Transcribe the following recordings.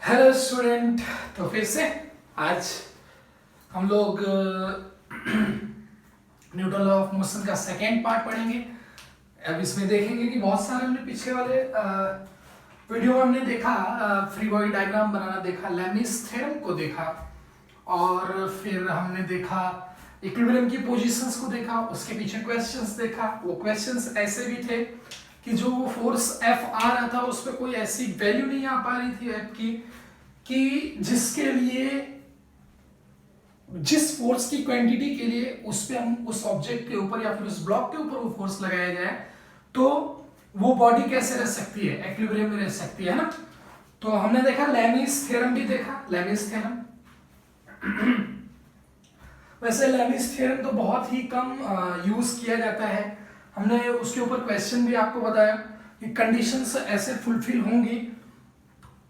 Hello student. तो फिर से आज हम लोग न्यूटन लॉ ऑफ मोशन का सेकेंड पार्ट पढ़ेंगे। अब इसमें देखेंगे कि बहुत सारे हमने पिछले वाले वीडियो में हमने देखा, फ्री बॉडी डायग्राम बनाना देखा, लेमिस थ्योरम को देखा, और फिर हमने देखा इक्विलिब्रियम की पोजीशंस को देखा, उसके पीछे क्वेश्चंस देखा। वो क्वेश्चंस ऐसे भी थे कि जो फोर्स एफ आ रहा था उस पर कोई ऐसी वैल्यू नहीं आ पा रही थी एफ की कि जिसके लिए, जिस फोर्स की क्वांटिटी के लिए उस पे हम उस ऑब्जेक्ट के ऊपर या फिर उस ब्लॉक के ऊपर वो फोर्स लगाया जाए तो वो बॉडी कैसे रह सकती है, इक्विलिब्रियम में रह सकती है ना। तो हमने देखा लेमिस थ्योरम भी देखा, लेमिस थ्योरम। वैसे लेमिस थ्योरम तो बहुत ही कम यूज किया जाता है। हमने उसके ऊपर क्वेश्चन भी आपको बताया कि कंडीशंस ऐसे फुलफिल होंगी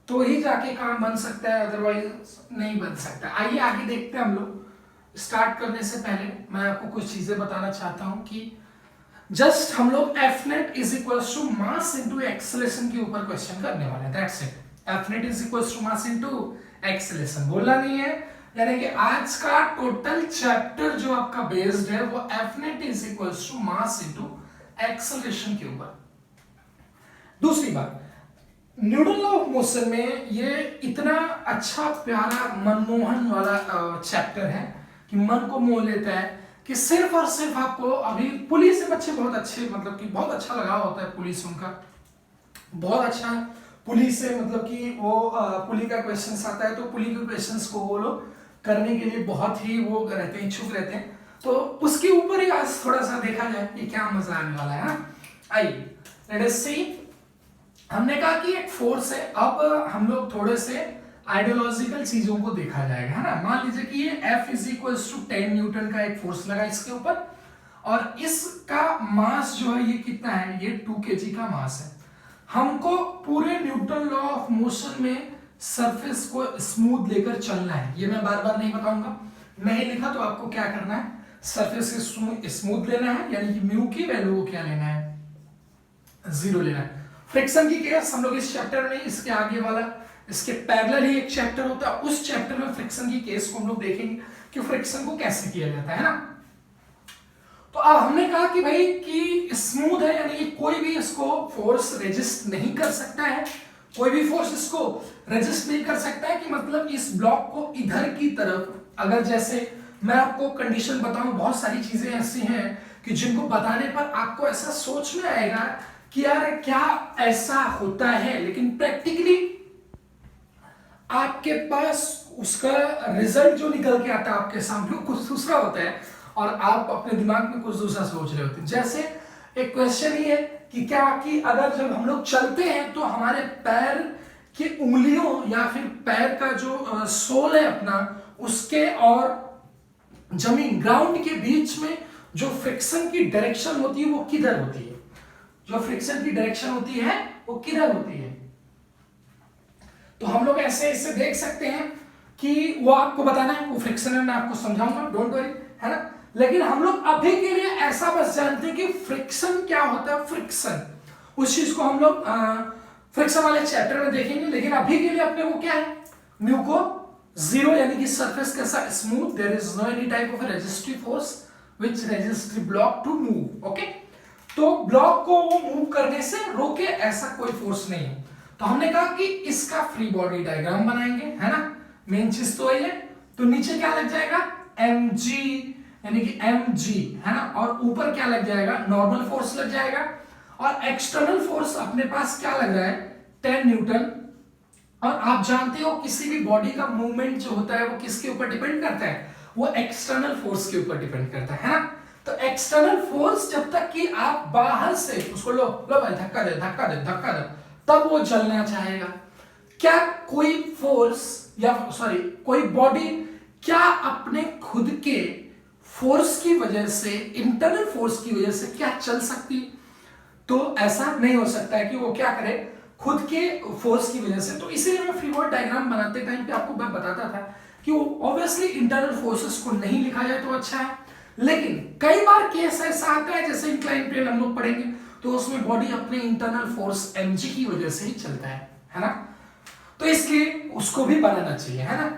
तो ही जाके काम बन सकता है, अदरवाइज नहीं बन सकता। आइए आगे देखते हैं हम लोग। स्टार्ट करने से पहले मैं आपको कुछ चीजें बताना चाहता हूं कि जस्ट हम लोग F net is equals to mass into acceleration के ऊपर क्वेश्चन करने वाले हैं। That's it. F net is equals to mass into acceleration बोलना नहीं है। यानी कि आज का टोटल चैप्टर जो आपका बेस्ड है वो F net is equals to mass into acceleration के ऊपर। दूसरी बात, न्यूटन लॉ ऑफ मोशन में ये इतना अच्छा प्यारा मनमोहन वाला चैप्टर है कि मन को मोह लेता है कि सिर्फ और सिर्फ आपको अभी पुलिस से बच्चे बहुत अच्छे, मतलब कि बहुत अच्छा लगाव होता है पुलिस, उनका बहुत अच्छा पुलिस से, मतलब कि वो पुलिस का क्वेश्चन आता है तो पुलिस के क्वेश्चंस को वो लोग करने के लिए बहुत ही वो रहते हैं, इच्छुक रहते हैं। तो उसके ऊपर ही आज थोड़ा सा देखा जाए कि क्या मजा आने वाला है ना। आइए लेट अस सी। हमने कहा कि एक फोर्स है, अब हम लोग थोड़े से आइडियोलॉजिकल चीजों को देखा जाएगा, है ना। मान लीजिए कि ये F is equals to 10 newton का एक फोर्स लगा इसके ऊपर, और इसका मास जो है ये कितना है, ये 2 kg का मास है। हमको पूरे न्यूटन लॉ ऑफ मोशन में सरफेस को स्मूथ लेकर चलना है। ये मैं बार बार नहीं बताऊंगा, नहीं लिखा तो आपको क्या करना है, सरफेस से स्मूथ लेना है, यानी कि म्यू की वैल्यू को क्या लेना है, 0 लेना है। फ्रिक्शन की केस हम लोग इस चैप्टर में, इसके आगे वाला, इसके पैरेलल ही एक चैप्टर होता है, उस चैप्टर में फ्रिक्शन की केस को हम लोग देखेंगे कि फ्रिक्शन को कैसे किया जाता है ना। तो अब हमने कहा कि भाई कि स्मूथ है, यानी कि कोई भी इसको फोर्स रेजिस्ट नहीं कर सकता है, कोई भी फोर्स इसको रेजिस्ट नहीं कर सकता है। कि मतलब इस ब्लॉक को इधर की तरफ, अगर जैसे मैं आपको कंडीशन बताऊं, बहुत सारी चीजें ऐसी हैं कि जिनको बताने पर आपको ऐसा सोच में आएगा कि यार क्या ऐसा होता है, लेकिन प्रैक्टिकली आपके पास उसका रिजल्ट जो निकल के आता है आपके सामने कुछ दूसरा होता है, और आप अपने दिमाग में कुछ दूसरा सोच रहे होते हैं। जैसे एक क्वेश्चन ये है कि क्या कि अगर जब हम लोग चलते हैं तो हमारे पैर की उंगलियों या फिर पैर का जो सोल है अपना, उसके और जमीन ग्राउंड के बीच में जो फ्रिक्शन की डायरेक्शन होती है वो किधर होती है, जो फ्रिक्शन की डायरेक्शन होती है वो किधर होती है। तो हम लोग ऐसे इससे देख सकते हैं कि वो आपको बताना है, वो फ्रिक्शन है, मैं आपको समझाऊंगा, डोंट वरी, है ना। लेकिन हम लोग अभी के लिए ऐसा बस जानते हैं कि फ्रिक्शन क्या होता है। फ्रिक्शन, उस चीज को हम लोग फ्रिक्शन वाले चैप्टर में देखेंगे, लेकिन अभी के लिए अपने को क्या है, म्यू को 0, यानी कि सरफेस कैसा smooth, there is no any type of resistive force which resist the block to move. Okay, तो ब्लॉक को वो मूव करने से रोके, ऐसा कोई फोर्स नहीं है। तो हमने कहा कि इसका फ्री बॉडी डायग्राम बनाएंगे, है ना। मेन चीज तो ये, तो नीचे क्या लग जाएगा, mg, यानी कि mg, है ना, और ऊपर क्या लग जाएगा, नॉर्मल फोर्स लग जाएगा, और एक्सटर्नल फोर्स अपने पास क्या लग रहा है, 10 न्यूटन। और आप जानते हो किसी भी बॉडी का मूवमेंट जो होता है वो किसके ऊपर डिपेंड करता है, वो एक्सटर्नल फोर्स के ऊपर डिपेंड करता है ना। तो एक्सटर्नल फोर्स जब तक कि आप बाहर से उसको लो भाई, धक्का दे धक्का दे धक्का दे, तब वो चलना चाहेगा। क्या कोई फोर्स या सॉरी कोई बॉडी क्या अपने खुद के फोर्स की वजह से, इंटरनल फोर्स की वजह से क्या चल सकती, तो ऐसा नहीं हो सकता है कि वो क्या करे खुद के फोर्स की वजह से। तो इसीलिए मैं फ्री बॉडी डायग्राम बनाते टाइम पे आपको मैं बताता था कि ऑब्वियसली इंटरनल फोर्सेस को नहीं लिखा जाए तो अच्छा है, लेकिन कई बार केस ऐसा आता है, जैसे इंक्लाइन प्लेन हम लोग पढ़ेंगे तो उसमें बॉडी अपने इंटरनल फोर्स mg की वजह से ही चलता है ना। तो इसलिए उसको भी बनाना चाहिए, है ना।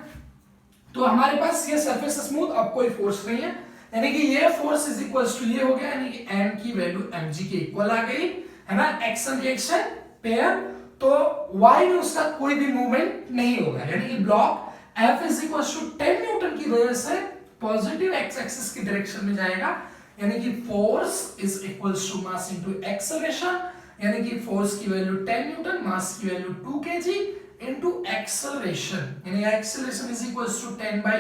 तो हमारे पास ये सरफेस स्मूथ, अब कोई फोर्स नहीं है, यानी कि ये फोर्स इज इक्वल टू ये हो गया, यानी कि m की वैल्यू mg के इक्वल आ गई, है ना। एक्शन रिएक्शन पेयर, तो y में उसका कोई भी मूवमेंट नहीं होगा, यानी कि block F is equal to 10 newton की वजह से पॉजिटिव एक्स एक्सिस की डायरेक्शन में जाएगा, यानी कि force is equal to mass into acceleration, यानी कि फोर्स की वैल्यू 10 न्यूटन, मास की वैल्यू 2 kg इनटू एक्सेलरेशन, यानी acceleration is equal to 10 by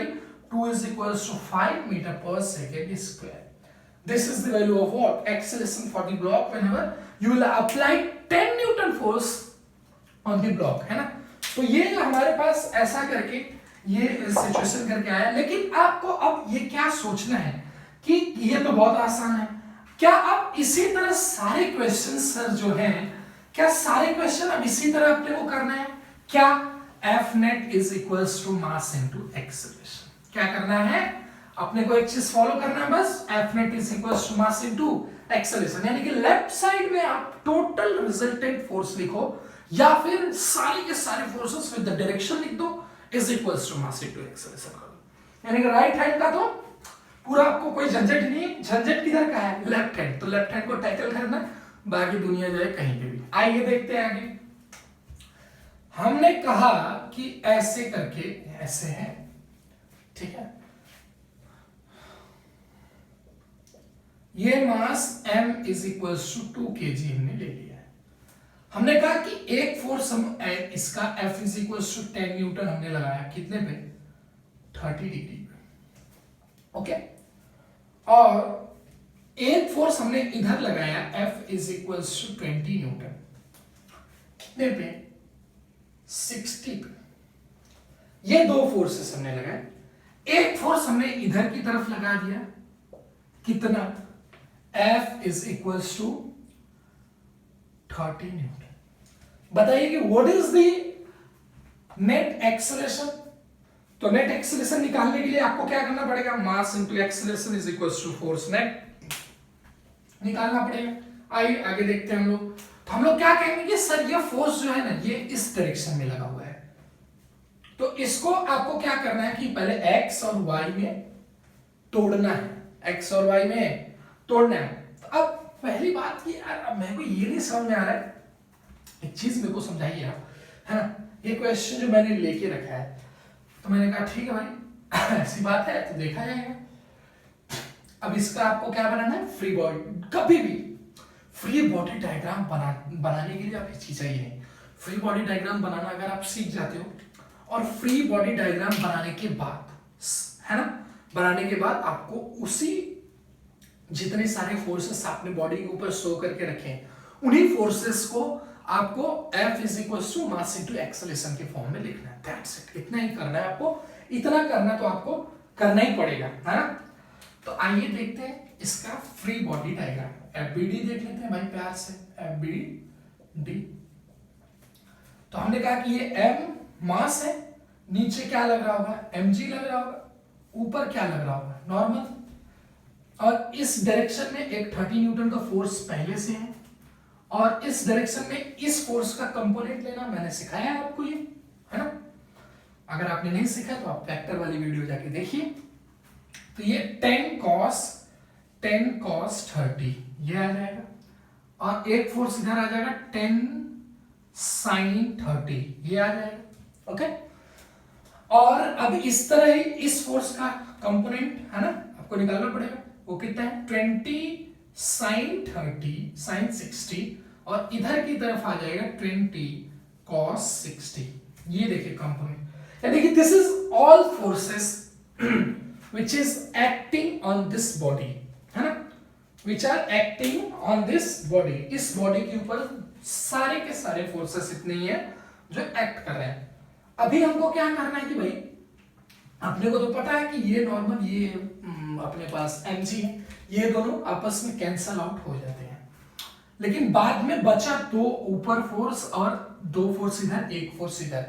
2 is equals to 5 meter per second square. This is the value of what? Acceleration for the block whenever you will apply 10 Newton force on the block, है ना। तो ये हमारे पास ऐसा करके ये situation करके आया, लेकिन आपको अब ये क्या सोचना है कि ये तो बहुत आसान है, क्या अब इसी तरह सारे क्वेश्चन सर जो हैं, क्या सारे क्वेश्चन अब इसी तरह अपने को करना है क्या? F net is equals to mass into acceleration, क्या करना है अपने को, एक चीज फॉलो करना है बस, F net is equals to mass into acceleration, यानी कि लेफ्ट साइड में आप टोटल रिजल्टेंट फोर्स लिखो या फिर सारे के सारे फोर्सेस विद द डायरेक्शन लिख दो, is equals to mass into acceleration कर दो, यानी कि राइट हैंड का तो पूरा आपको कोई झंझट नहीं, झंझट किधर का है? लेफ्ट हैंड, तो लेफ्ट हैंड को टैकल करना, बाकी दुनिया जाए कहीं पे भी। आइए देखते हैं आगे। हमने कहा कि ऐसे करके ऐसे है, ठीक है, ये mass m is equal to 2 kg हमने ले लिया है। हमने कहा कि एक फोर्स हम इसका F is equal to 10 newton हमने लगाया, कितने पे? 30 डिग्री पे, ओके। और एक फोर्स हमने इधर लगाया F is equal to 20 newton, कितने पे? 60 पे। ये दो फोर्सेस हमने लगाए, एक फोर्स हमने इधर की तरफ लगा दिया, कितना? F is equal to 30 newton. बताइए कि what is the net acceleration? तो नेट एक्सेलरेशन निकालने के लिए आपको क्या करना पड़ेगा? Mass into acceleration is equal to force net निकालना पड़ेगा। आइए आगे देखते हैं हम लोग। तो हम लोग क्या कहेंगे कि सर ये फोर्स जो है ना, ये इस डायरेक्शन में लगा हुआ है, तो इसको आपको क्या करना है कि पहले x और y में तोड़ना है, x और y में तोड़ना है। तो अब पहली बात कि यार अब मेरे को ये नहीं समझ में आ रहा है, एक चीज मेरे को समझाइए आप, है ना। ये क्वेश्चन जो मैंने लेके रखा है, तो मैंने कहा ठीक है भाई ऐसी बात है तो देखा जाएगा। अब इसका आपको क्या बनाना है? Free body. कभी भी फ्री बॉडी डायग्राम बनाने के लिए आप हिचकिचाइए नहीं। फ्री बॉडी डायग्राम बनाना अगर आप सीख जाते हो, और फ्री बॉडी डायग्राम बनाने के बाद, है ना, बनाने के बाद आपको उसी जितने सारे फोर्सेस आपने बॉडी के ऊपर शो करके रखे हैं, उन्हीं फोर्सेस को आपको F is equal to mass into acceleration के फॉर्म में लिखना है। दैट्स इट, इतना ही करना है आपको, इतना करना तो आपको करना ही पड़ेगा, है ना। तो आइए देखते हैं इसका फ्री बॉडी डायग्राम। FBD देख लेते हैं भाई प्यार से, FBD। तो हमने कहा कि ये M मास है, नीचे क्या लग रहा होगा? mg लग रहा होगा, ऊपर क्या लग रहा होगा? नॉर्मल। और इस डायरेक्शन में एक 30 न्यूटन का फोर्स पहले से है, और इस डायरेक्शन में इस फोर्स का कंपोनेंट लेना मैंने सिखाया है आपको, ये है ना। अगर आपने नहीं सीखा तो आप वेक्टर वाली वीडियो जाके देखिए। तो ये 10 cos 30 ये आ जाएगा, और एक फोर्स इधर आ जाएगा 10 sin 30 ये आ जाएगा, ओके। और अब इस तरह ही इस फोर्स का कंपोनेंट, है ना, आपको निकालना पड़ेगा। वो कितना है? 20 sin 30 sin 60, और इधर की तरफ आ जाएगा 20 cos 60। ये देखिए कंपोनेंट, यानी कि this is all forces which is acting on this body, है ना, which are acting on this body। इस बॉडी के ऊपर सारे के सारे फोर्सेस इतने ही हैं जो एक्ट कर रहे हैं। अभी हमको क्या करना है कि भाई अपने को तो पता है कि ये नॉर्मल, ये अपने पास mg है, ये दोनों आपस में कैंसल आउट हो जाते हैं, लेकिन बाद में बचा दो ऊपर फोर्स और दो फोर्स इधर, एक फोर्स इधर।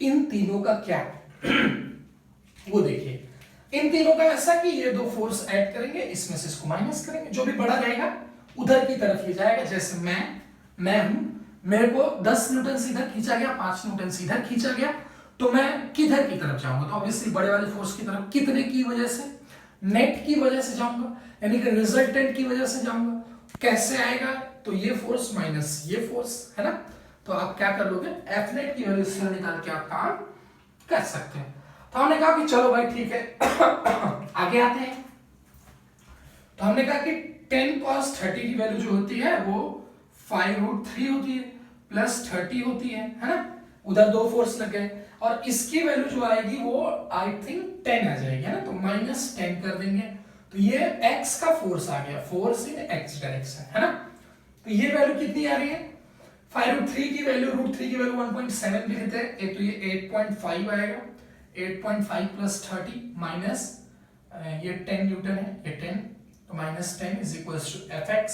इन तीनों का क्या वो देखिए, इन तीनों का ऐसा कि ये दो फोर्स ऐड करेंगे, इसमें से इसको माइनस करेंगे, जो भी बड़ा रहेगा उधर की तरफ ये जाएगा। जैसे मैं हूं, मेरे को 10 न्यूटन से इधर खींचा गया, 5 न्यूटन से इधर खींचा गया, तो मैं किधर की तरफ जाऊंगा? तो ऑब्वियसली बड़े वाले फोर्स की तरफ। कितने की वजह से? नेट की वजह से जाऊंगा, यानी कि रिजल्टेंट की वजह से जाऊंगा। कैसे आएगा? तो ये फोर्स माइनस ये फोर्स, है ना। तो आप क्या कर लोगे? एफ नेट की वैल्यू से निकाल के आप काम कर सकते हैं। तो हमने कहा कि चलो भाई ठीक है आगे आते हैं। तो हमने कहा कि 10 cos 30 की वैल्यू जो होती है वो 5√3 होती है, प्लस 30 होती है ना। उधर दो फोर्स लग गए, और इसकी वैल्यू जो आएगी वो आई थिंक 10 आ जाएगी, है ना। तो -10 कर देंगे, तो ये x का फोर्स आ गया, फोर्स इन x डायरेक्शन, है ना। तो ये वैल्यू कितनी आ रही है? 5√3 की वैल्यू, √3 की वैल्यू 1.7 लिखते हैं, एक तो ये 8.5 आएगा, 8.5 प्लस 30 माइनस ये 10 न्यूटन है, ये 10, तो -10 इज इक्वल्स टू fx।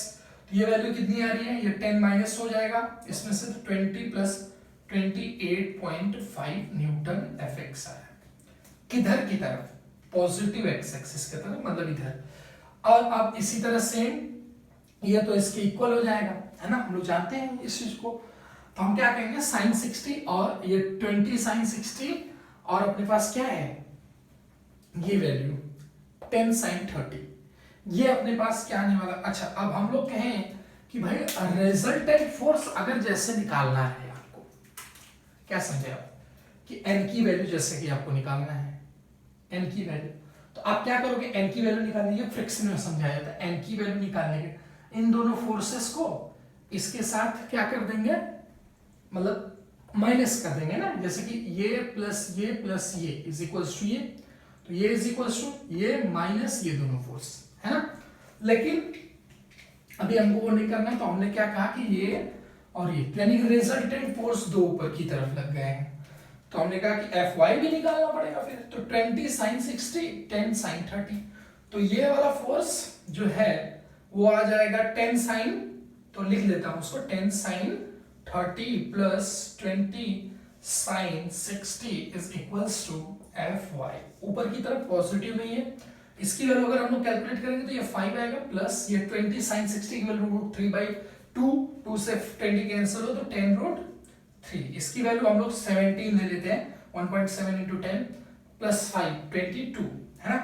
तो ये वैल्यू कितनी आ रही है? ये 10 माइनस हो जाएगा इसमें से, 20 प्लस 28.5 न्यूटन fx आया। किधर की तरफ? पॉजिटिव x एक्सिस की तरफ, मतलब इधर। और अब इसी तरह सेम ये तो इसके इक्वल हो जाएगा, है ना। हम लोग जानते हैं इस चीज को। तो हम क्या कहेंगे? sin 60 और ये 20 sin 60, और अपने पास क्या है? ये वैल्यू 10 sin 30, ये अपने पास क्या आने वाला। अच्छा, अब हम लोग कहें कि भाई रिजल्टेंट फोर्स अगर जैसे निकालना है आपको, क्या समझे आप? कि n की वैल्यू जैसे कि आपको निकालना है, n की वैल्यू, तो आप क्या करोगे? n की वैल्यू निकालने के फ्रिक्शन में समझाया जाता है। n की वैल्यू निकालने के इन दोनों फोर्सेस को इसके साथ क्या कर देंगे? मतलब माइनस कर देंगे ना। जैसे कि ये प्लस ये इज इक्वल्स टू ये, तो ये इज इक्वल्स टू ये माइनस ये दोनों फोर्स, है ना। लेकिन अभी हमको वो नहीं करना है, तो हमने क्या कहा कि ये और ये, यानी कि रिजल्टेंट फोर्स दो ऊपर की तरफ लग गए हैं। तो हमने कहा कि Fy भी निकालना पड़ेगा फिर। तो 20 sin 60, 10 sin 30, तो ये वाला फोर्स जो है वो आ जाएगा 10 sin, तो लिख लेता हूं उसको, 10 sin 30 plus 20 sin 60 is equals to Fy। ऊपर की तरफ पॉजिटिव नहीं है, इसकी वैल्यू अगर हम लोग कैलकुलेट करेंगे तो ये 5 आएगा, प्लस ये 20 sin 60 की वैल्यू √3/2, 2 से 20 कैंसिल हो तो 10√3, इसकी वैल्यू हम लोग 17 ले लेते हैं, 1.7 into 10 प्लस 5 22, है ना।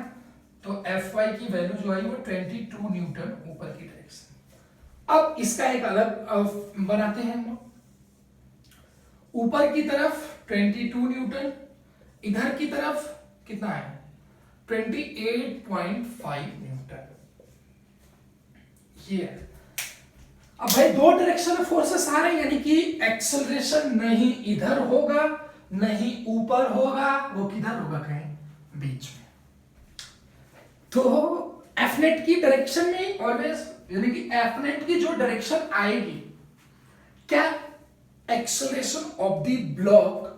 तो Fy की वैल्यू जो आई वो 22 न्यूटन ऊपर की डायरेक्शन। अब इसका एक अलग बनाते हैं हम लोग। ऊपर की तरफ 22 न्यूटन, इधर की तरफ कितना है? 28.5 न्यूटन। ये अब भाई दो डायरेक्शन में फोर्सेस आ रहे हैं, यानी कि एक्सेलरेशन नहीं इधर होगा नहीं ऊपर होगा, वो किधर होगा? कहीं बीच में। तो एफ नेट की डायरेक्शन में ऑलवेज, यानी कि एफ नेट की जो डायरेक्शन आएगी, क्या एक्सेलरेशन ऑफ द ब्लॉक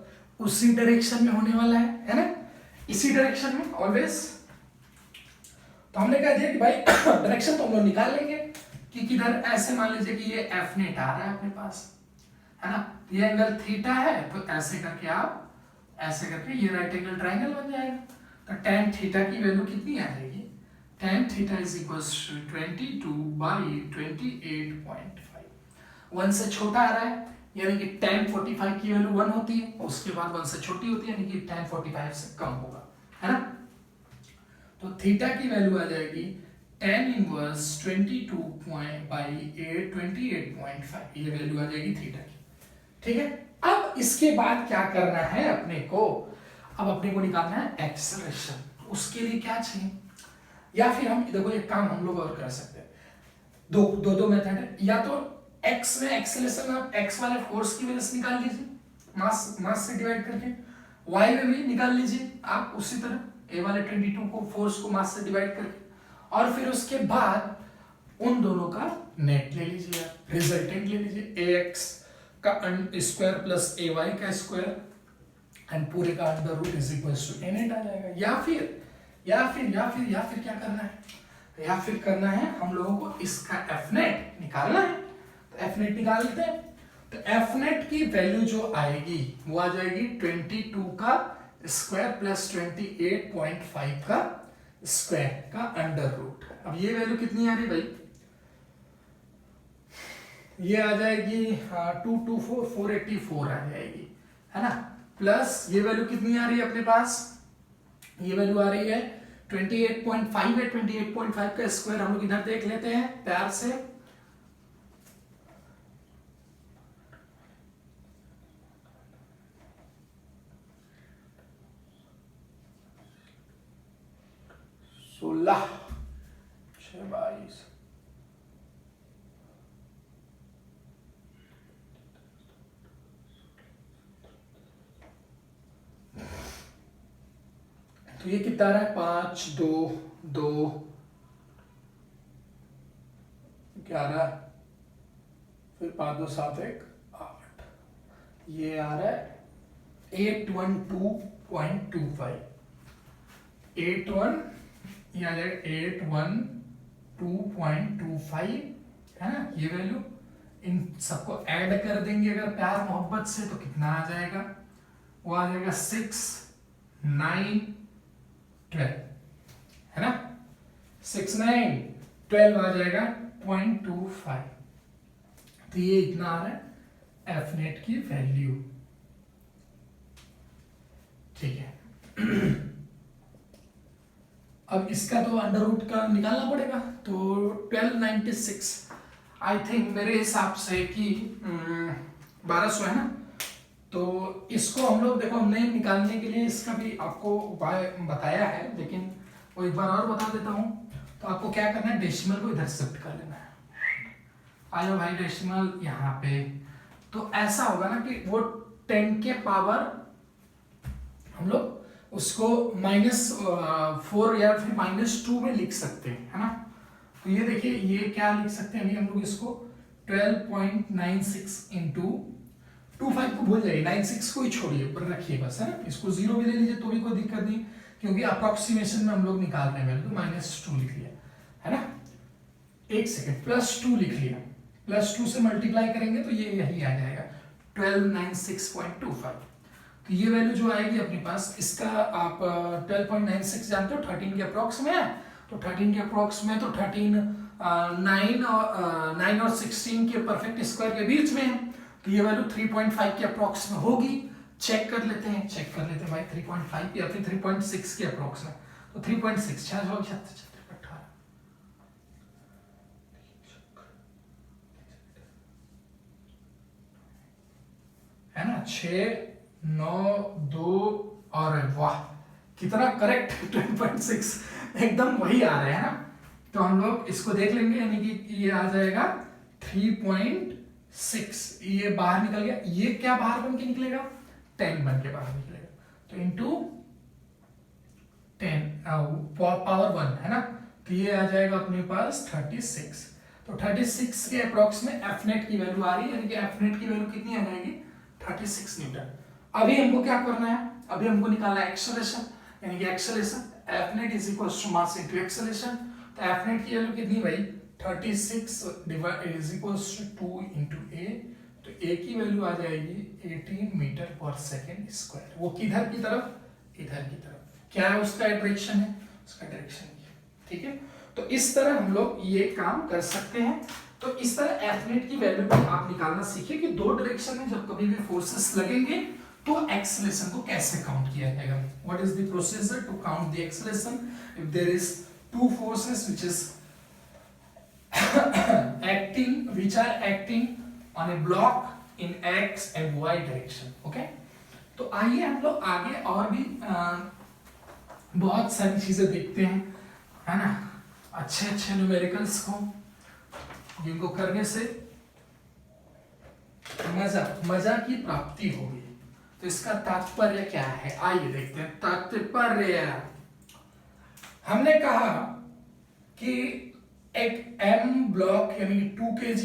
उसी डायरेक्शन में होने वाला है ना, इसी डायरेक्शन में ऑलवेज। तो हमने कह दिया कि भाई डायरेक्शन तो हम लोग निकाल लेंगे कि किधर। ऐसे मान लीजिए कि ये एफ नेट आ रहा है अपने पास, है ना, ये एंगल थीटा है, तो ऐसे करके आप ऐसे करके ये राइट एंगल ट्रायंगल बन जाएगा। तो tan थीटा की वैल्यू कितनी आ जाएगी? tan theta is equals to 22/28.5। 1 से छोटा आ रहा है, यानी कि tan 45 की वैल्यू 1 होती है, उसके बाद 1 से छोटी होती है, यानी कि tan 45 से कम होगा, है ना। तो थीटा की वैल्यू आ जाएगी tan इनवर्स 28.5, ये वैल्यू आ जाएगी थीटा की, ठीक है। अब इसके बाद क्या करना है अपने को? अब अपने को निकालना है एक्सेलरेशन। उसके लिए क्या चाहिए? या फिर हम देखो एक काम हम लोग और कर सकते हैं, दो मेथड है। या तो x में एक्सेलरेशन आप x वाले फोर्स की वजह से निकाल लीजिए, मास से डिवाइड करके, y में भी निकाल लीजिए आप उसी तरह, a वाले 22 को फोर्स को मास से डिवाइड करके, और फिर उसके बाद उन दोनों का नेट ले लीजिए, रिजल्टेंट ले लीजिए, ax का स्क्वायर प्लस ay का स्क्वायर एंड पूरे का under root is equal to a net आ जाएगा। या फिर क्या करना है? या फिर करना है हम लोगों को इसका एफ नेट निकालना है, तो एफ नेट निकाल लेते हैं। तो एफ नेट की वैल्यू जो आएगी वो आ जाएगी 22 का स्क्वायर प्लस 28.5 का स्क्वायर का अंडर रूट। अब ये वैल्यू कितनी आ रही भाई? ये आ जाएगी 224 484 आ जाएगी, है ना। प्लस ये वैल्यू कितनी आ रही है अपने पास, ये वैल्यू आ रही है 28.5 है। 28.5 का स्क्वायर हम लोग इधर देख लेते हैं प्यार से। सोलह 622 तो ये कितना रहा है 5 2 2 11 फिर 5 2 7 1 8, ये आ रहा है 812.25 81, ये आ जाएगा 812.25, है ना। ये वैल्यू इन सबको ऐड कर देंगे अगर प्यार मोहब्बत से तो कितना आ जाएगा, वो आ जाएगा 6 9 12, है ना। 6 9 12 आ जाएगा 0.25। तो ये इतना आ रहा है एफ नेट की वैल्यू, ठीक है। अब इसका तो अंडर रूट का निकालना पड़ेगा, तो 1296 आई थिंक मेरे हिसाब से कि 1200 है ना। तो इसको हम लोग देखो, हमने निकालने के लिए इसका भी आपको उपाय बताया है, लेकिन वो एक बार और बता देता हूँ। तो आपको क्या करना है, डेसिमल को इधर शिफ्ट कर लेना है। आ जाओ भाई डेसिमल यहाँ पे। तो ऐसा होगा ना कि वो 10 के पावर हम लोग उसको -4 या फिर -2 में लिख सकते हैं, है ना। तो ये देखिए, ये क्या लिख सकते हैं अभी हम लोग इसको 12.96 इंटू 25 को भूल जाइए, 96 को ही छोड़िए पर रखिए बस, है ना। इसको 0 भी ले लीजिए तो भी कोई दिक्कत नहीं, क्योंकि अप्रोक्सीमेशन में हम लोग निकाल रहे हैं, तो -2 लिख लिया, है ना। एक सेकेंड, +2 लिख लिया, +2 से मल्टीप्लाई करेंगे तो ये यही आ जाएगा 1296.25। तो ये वैल्यू जो आएगी अपने पास, इसका आप 12.96 जानते हो 13 के अप्रॉक्स में है, तो 13 के अप्रॉक्स में तो 13 9 और 16 के परफेक्ट स्क्वायर के बीच में है, तो ये वैल्यू 3.5 के अप्रॉक्स में होगी। चेक कर लेते हैं भाई 3.5 या फिर 3.6 के अप्रॉक्स में, तो 3.6 है ना, 6 9 2 और वाह कितना करेक्ट 12.6 एकदम वही आ रहे हैं ना। तो हम लोग इसको देख लेंगे, यानी कि ये आ जाएगा 3.6, ये बाहर निकल गया, ये क्या बाहर बन के निकलेगा 10 बन के बाहर निकलेगा, तो इंटू 10 पावर 1, है ना। तो ये आ जाएगा अपने पास 36। तो 36 के अप्रॉक्स में एफ नेट की वैल्यू आ रही है, यानी कि एफ नेट की वैल्यू कितनी आ जाएगी 36 न्यूटन। अभी हमको क्या करना है, अभी हमको निकालना है एक्सेलरेशन, यानी कि acceleration F net is equal to mass into acceleration. तो एफ नेट की वैल्यू कितनी भाई 36 is equal to 2 into A, तो ए की वैल्यू आ जाएगी 18 मीटर पर सेकेंड स्क्वायर। वो किधर की तरफ, इधर की तरफ। क्या है उसका डायरेक्शन है, उसका डायरेक्शन ये, ठीक है। तो इस तरह हम लोग ये काम कर सकते हैं। तो इस तरह एफ नेट की वैल्यू भी आप निकालना सीखिए कि दो डायरेक्शन में जब कभी भी फोर्सेस लगेंगे तो एक्सेलरेशन को कैसे काउंट किया जाएगा। What is the procedure to count the acceleration if there is two forces which is acting on a block in x and y direction, okay। तो आइए हम लोग आगे और भी बहुत सारी चीजें देखते हैं, है ना, अच्छे न्यूमेरिकल्स को, जिनको करने से मजा की प्राप्ति होगी। तो इसका तात्पर्य क्या है, आइए देखते हैं। तात्पर्य हमने कहा कि एक M ब्लॉक यानी 2 kg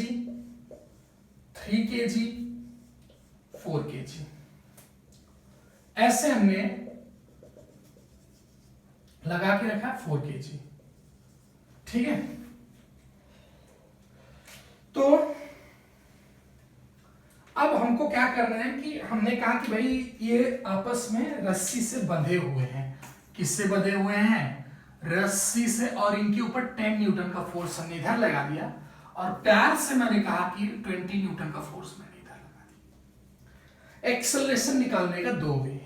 3 kg 4 kg ऐसे हमने लगा के रखा 4 kg, ठीक है। तो अब हमको क्या करना है कि हमने कहा कि भाई ये आपस में रस्सी से बंधे हुए हैं। किससे बंधे हुए हैं, रस्सी से, और इनके ऊपर 10 न्यूटन का फोर्स हमने इधर लगा दिया और प्यार से मैंने कहा कि 20 न्यूटन का फोर्स मैंने इधर लगा दिया। एक्सेलरेशन निकालने का दो वे,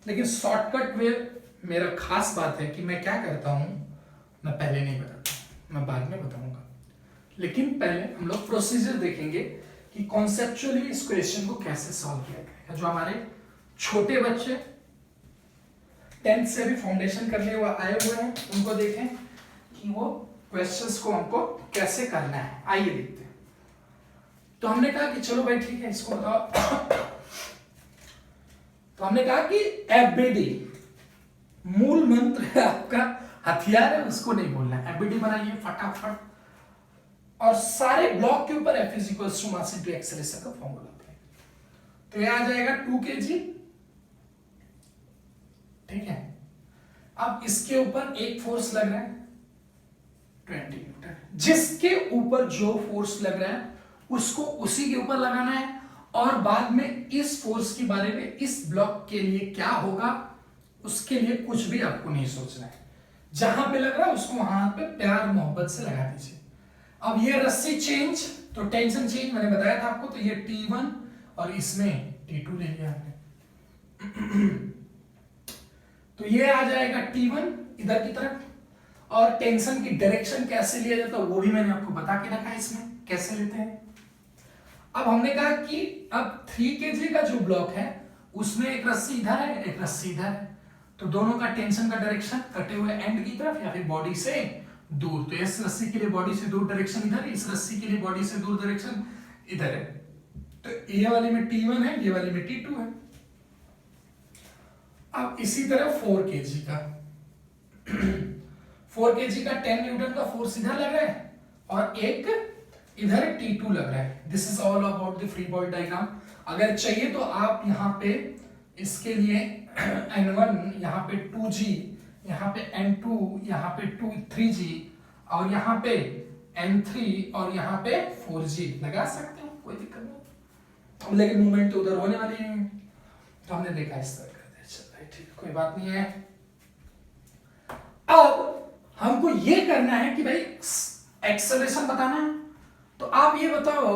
लेकिन शॉर्टकट वे मेरा खास बात है कि मैं क्या करता हूं, मैं पहले नहीं बताता, मैं बाद में बताऊंगा। लेकिन पहले हम लोग प्रोसीजर देखेंगे कि कॉन्सेप्चुअली इस क्वेश्चन को कैसे सॉल्व किया जाएगा। जो हमारे छोटे बच्चे 10th से भी फाउंडेशन करने आए हुए हैं, उनको देखें कि वो क्वेश्चंस को हमको कैसे करना है। आइए देखते हैं। तो हमने कहा कि चलो भाई ठीक है, इसको बताओ। तो हमने कहा कि एबीडी मूल मंत्र है, आपका हथियार है, उसको नहीं बोलना है। एबीडी बनाइए फटाफट, और सारे ब्लॉक के ऊपर F = मास इनटू एक्सेलरेशन का फॉर्मूला अप्लाई। तो ये आ जाएगा 2 kg, ठीक है। अब इसके ऊपर एक फोर्स लग रहा है 20 न्यूटन, जिसके ऊपर जो फोर्स लग रहा है उसको उसी के ऊपर लगाना है, और बाद में इस फोर्स के बारे में इस ब्लॉक के लिए क्या होगा उसके लिए कुछ भी आपको नहीं सोचना है। जहां पे लग रहा है उसको वहां पे प्यार मोहब्बत से लगा दीजिए। अब ये रस्सी चेंज, तो टेंशन चेंज मैंने बताया था आपको, तो ये T1 और इसमें T2 ले लिया हमने। तो ये आ जाएगा T1 इधर की तरफ, और टेंशन की डायरेक्शन कैसे लिया जाता है वो भी मैंने आपको बता के रखा है इसमें कैसे लेते हैं। अब हमने कहा कि अब 3 kg का जो ब्लॉक है उसमें एक रस्सी इधर है, एक रस्सी इधर है, तो दोनों का टेंशन का डायरेक्शन कटे हुए एंड की तरफ या फिर बॉडी से दूर। तो इस रस्सी के लिए बॉडी से दूर डायरेक्शन इधर है, इस रस्सी के लिए बॉडी से दूर डायरेक्शन इधर है। तो ये वाले में T1 है, ये वाले में T2 है। अब इसी तरह 4 kg का 4 kg का 10 न्यूटन का फोर्स इधर लग रहा है और एक इधर T2 लग रहा है। This is all about the free body diagram. अगर चाहिए तो आप यहाँ पे इसके लिए N1 यहाँ पे 2G, यहाँ पे N2, यहाँ पे 3G, और यहाँ पे N3 और यहाँ पे 4G लगा सकते हैं, कोई दिक्कत नहीं। अब लेकिन मूवमेंट तो उधर होने वाली है, तो हमने देखा इस तरह करते हैं। चल भाई ठीक, कोई बात नहीं है। अब हमको ये करना है कि भाई एक्सेलरेशन बताना है। तो आप ये बताओ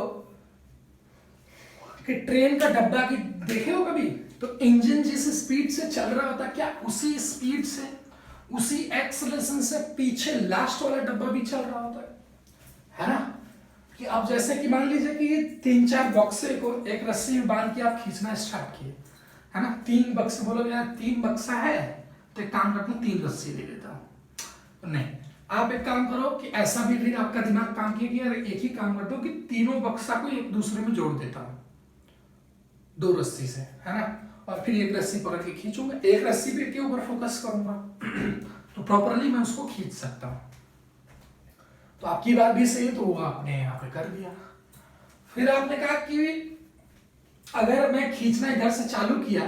कि ट्रेन का डब्बा की देखे हो कभी, तो इंजन जिस स्पीड से चल रहा होता है, क्या उसी स्पीड से उसी एक्सेलरेशन से पीछे लास्ट वाला डब्बा भी चल रहा होता है ना? कि अब जैसे कि मान लीजिए कि ये 3-4 बक्से को एक रस्सी में बांध के आप खींचना स्टार्ट किए, है ना? 3 बक्से बोलोगे यार 3 बक्सा है, तो एक काम करता हूँ 3 रस्सी ले लेता हूँ। नहीं, आप एक काम करो कि ऐसा भी फिर आपका दिमाग काम किया कि यार एक ही काम करता हूँ कि तीनों बक्सा को एक दूसरे में जोड़ देता हूँ 2 रस्सी से, है ना? और फिर एक रस्सी पकड़ के खींचूंगा, एक रस्सी पे के ऊपर फोकस करूंगा तो प्रॉपरली मैं उसको खींच सकता हूँ। तो आपकी बात भी सही है, तो वो आपने यहाँ पे कर दिया। फिर आपने कहा कि अगर मैं खींचना इधर से चालू किया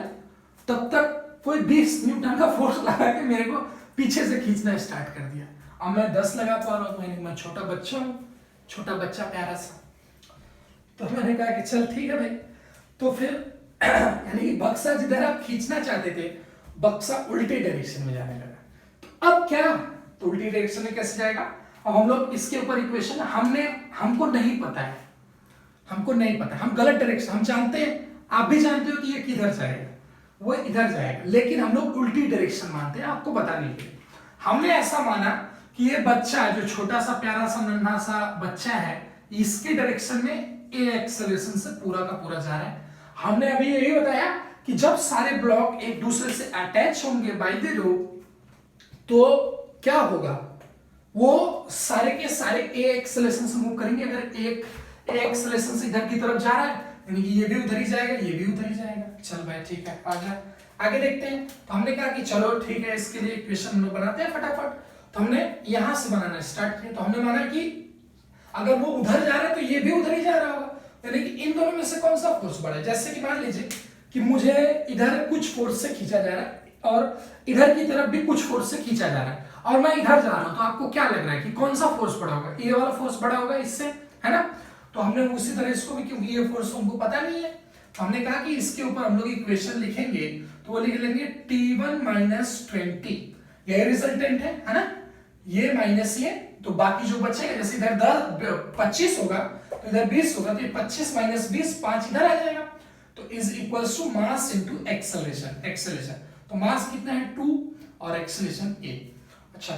तब तक कोई 20 न्यूटन का फोर्स लगा के मेरे को पीछे से खींचना स्टार्ट कर दिया। अब मैं 10 लगा पा रहा हूँ, मैं छोटा बच्चा हूँ, छोटा बच्चा प्यारा सा। तो मैंने कहा कि चल ठीक है भाई। तो फिर यानी कि बक्सा जिधर आप खींचना चाहते थे, बक्सा उल्टे डायरेक्शन में जाने लगा। तो अब क्या, तो उल्टी डायरेक्शन में कैसे जाएगा? अब हम लोग इसके ऊपर इक्वेशन हमको नहीं पता है, हमको नहीं पता, हम गलत डायरेक्शन, हम जानते हैं, आप भी जानते हो कि ये किधर जाएगा, वो इधर जाएगा, लेकिन हम लोग उल्टी डायरेक्शन मानते हैं आपको बताने के लिए। हमने ऐसा माना कि ये बच्चा जो छोटा सा प्यारा सा नन्हा सा बच्चा है, इसके डायरेक्शन में ए एक्सेलरेशन से पूरा का पूरा जा रहा है। हमने अभी यही बताया कि जब सारे ब्लॉक एक दूसरे से अटैच होंगे बाय द रोप, तो क्या होगा, वो सारे के सारे ए एक्सेलरेशन से मूव करेंगे। अगर एक ए एक्सेलरेशन से इधर की तरफ जा रहा है, यानी कि ये भी उधर ही जाएगा, ये भी उधर ही जाएगा। चल भाई ठीक है, आगे देखते हैं। तो हमने कहा कि चलो ठीक है, इसके लिए इक्वेशन हम लोग बनाते हैं फटाफट। तो हमने यहां से बनाना स्टार्ट किया। तो हमने माना कि अगर वो उधर जा रहा है तो ये भी उधर ही जा रहा होगा, यानी कि इन दोनों में से कौन सा फोर्स बड़ा है। जैसे कि मान लीजिए कि मुझे इधर कुछ फोर्स से खींचा जा रहा है और इधर की तरफ भी कुछ फोर्स से खींचा जा रहा है, और मैं इधर जा रहा हूं, तो आपको क्या लग रहा है कि कौन सा फोर्स बड़ा होगा? ये वाला फोर्स बड़ा होगा इससे, है ना? तो हमने उसी तरह इसको भी, क्योंकि ये फोर्स हमको पता नहीं है, तो हमने कहा कि इसके ऊपर हम लोग इक्वेशन लिखेंगे, तो वो लिख लेंगे T1 - 20, यही रिजल्टेंट है ना? ये माइनस ये तो बाकी जो बचेगा, जैसे इधर 25 होगा तो इधर 20 होगा, तो ये 25 माइनस 20 5 इधर आ जाएगा, तो is equals to mass into acceleration. तो मास कितना है 2 और एक्सेलरेशन a। अच्छा,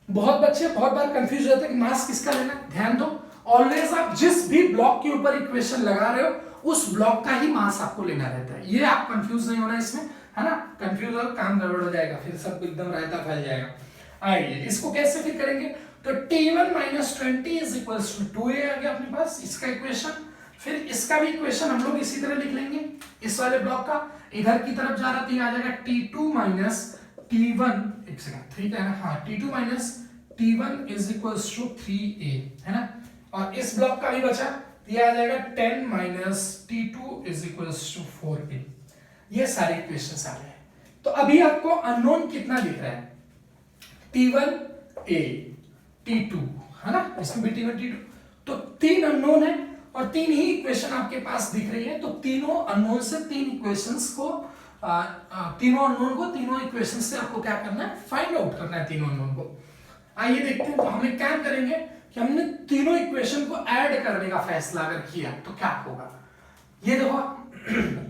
बहुत बच्चे बहुत बार कंफ्यूज रहते हैं कि मास किसका लेना। ध्यान दो, ऑलवेज आप जिस भी ब्लॉक के ऊपर इक्वेशन लगा रहे हो उस ब्लॉक का ही मास आपको लेना रहता है। ये आप कंफ्यूज नहीं होना इसमें, है ना। कंफ्यूज हो काम गड़बड़ हो जाएगा, फिर सब एकदम रायता फैल जाएगा। आइए इसको कैसे फिर करेंगे, तो T1 minus 20 is equals to 2a आ गया अपने पास इसका इक्वेशन। फिर इसका भी इक्वेशन हम लोग इसी तरह लिख लेंगे, इस वाले ब्लॉक का इधर की तरफ जा रहा तो आ जाएगा T2 माइनस T1, एक सेकंड ठीक है ना, हाँ T2 minus T1 is equals to 3a, है ना। और इस ब्लॉक का भी बचा, ये आ जाएगा 10 minus T2 is equals to 4a। ये सारे इक्वेशंस आ गए। तो अभी आपको अननोन कितना दिख रहा है, T1a T2, है ना, इसमें भी T1 T2, तो 3 अननोन है और 3 ही इक्वेशन आपके पास दिख रही है। तो तीनों अननोन से 3 इक्वेशंस को तीनों अननोन को तीनों इक्वेशंस से आपको क्या करना है, फाइंड आउट करना है तीनों अननोन को। आइए देखते हैं, तो हमें क्या करेंगे कि हमने तीनों इक्वेशन को ऐड करने का फैसला अगर किया तो क्या होगा। ये देखो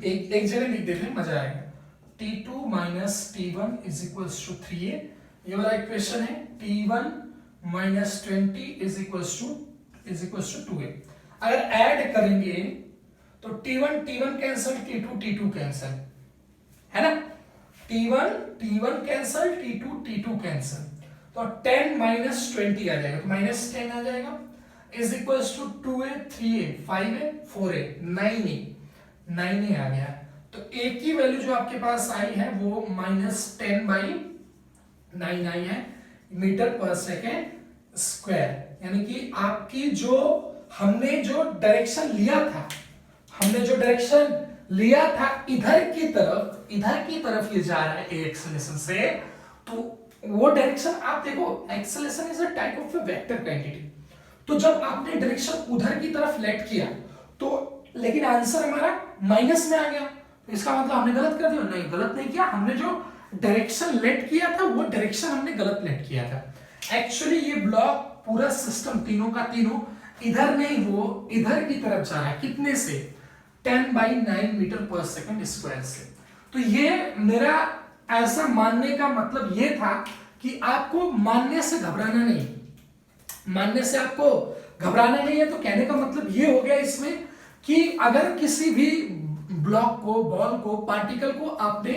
एक जगह लिख देते हैं, मजा आएगा। T2 minus T1 is equals to 3a, ये वाला इक्वेशन है। T1 minus 20 is equals to 2a। अगर ऐड करेंगे तो T1 कैंसल, T2 कैंसल, है ना। T1 कैंसल, T2 कैंसल, तो 10 माइनस 20 आ जाएगा, तो माइनस 10 आ जाएगा is equals to 2a 3a 5a 4a 9a आ गया। तो a की वैल्यू जो आपके पास आई है वो माइनस 10/9 आई है मीटर पर सेकेंड स्क्वायर। यानी कि आपकी जो हमने जो डायरेक्शन लिया था इधर की तरफ ये जा रहा है ए एक्सेलरेशन से, तो वो डायरेक्शन आप देखो, acceleration is a type of a vector quantity. तो जब आपने डायरेक्शन उधर की तरफ लेट किया तो लेकिन आंसर हमारा माइनस में आ गया, तो इसका मतलब हमने गलत कर दिया? नहीं, गलत नहीं किया, हमने जो डायरेक्शन लेट किया था वो डायरेक्शन हमने गलत लेट किया था। एक्चुअली ये ब्लॉक पूरा सिस्टम तीनों का तीनों इधर नहीं, वो इधर की तरफ जा रहा है। कितने से? 10/9 मीटर पर सेकंड स्क्वायर से। तो ये मेरा ऐसा मानने का मतलब ये था कि आपको मानने से घबराना नहीं, है। तो कहने का मतलब ये हो गया इसमें कि अगर किसी भी ब्लॉक को, बॉल को, पार्टिकल को आपने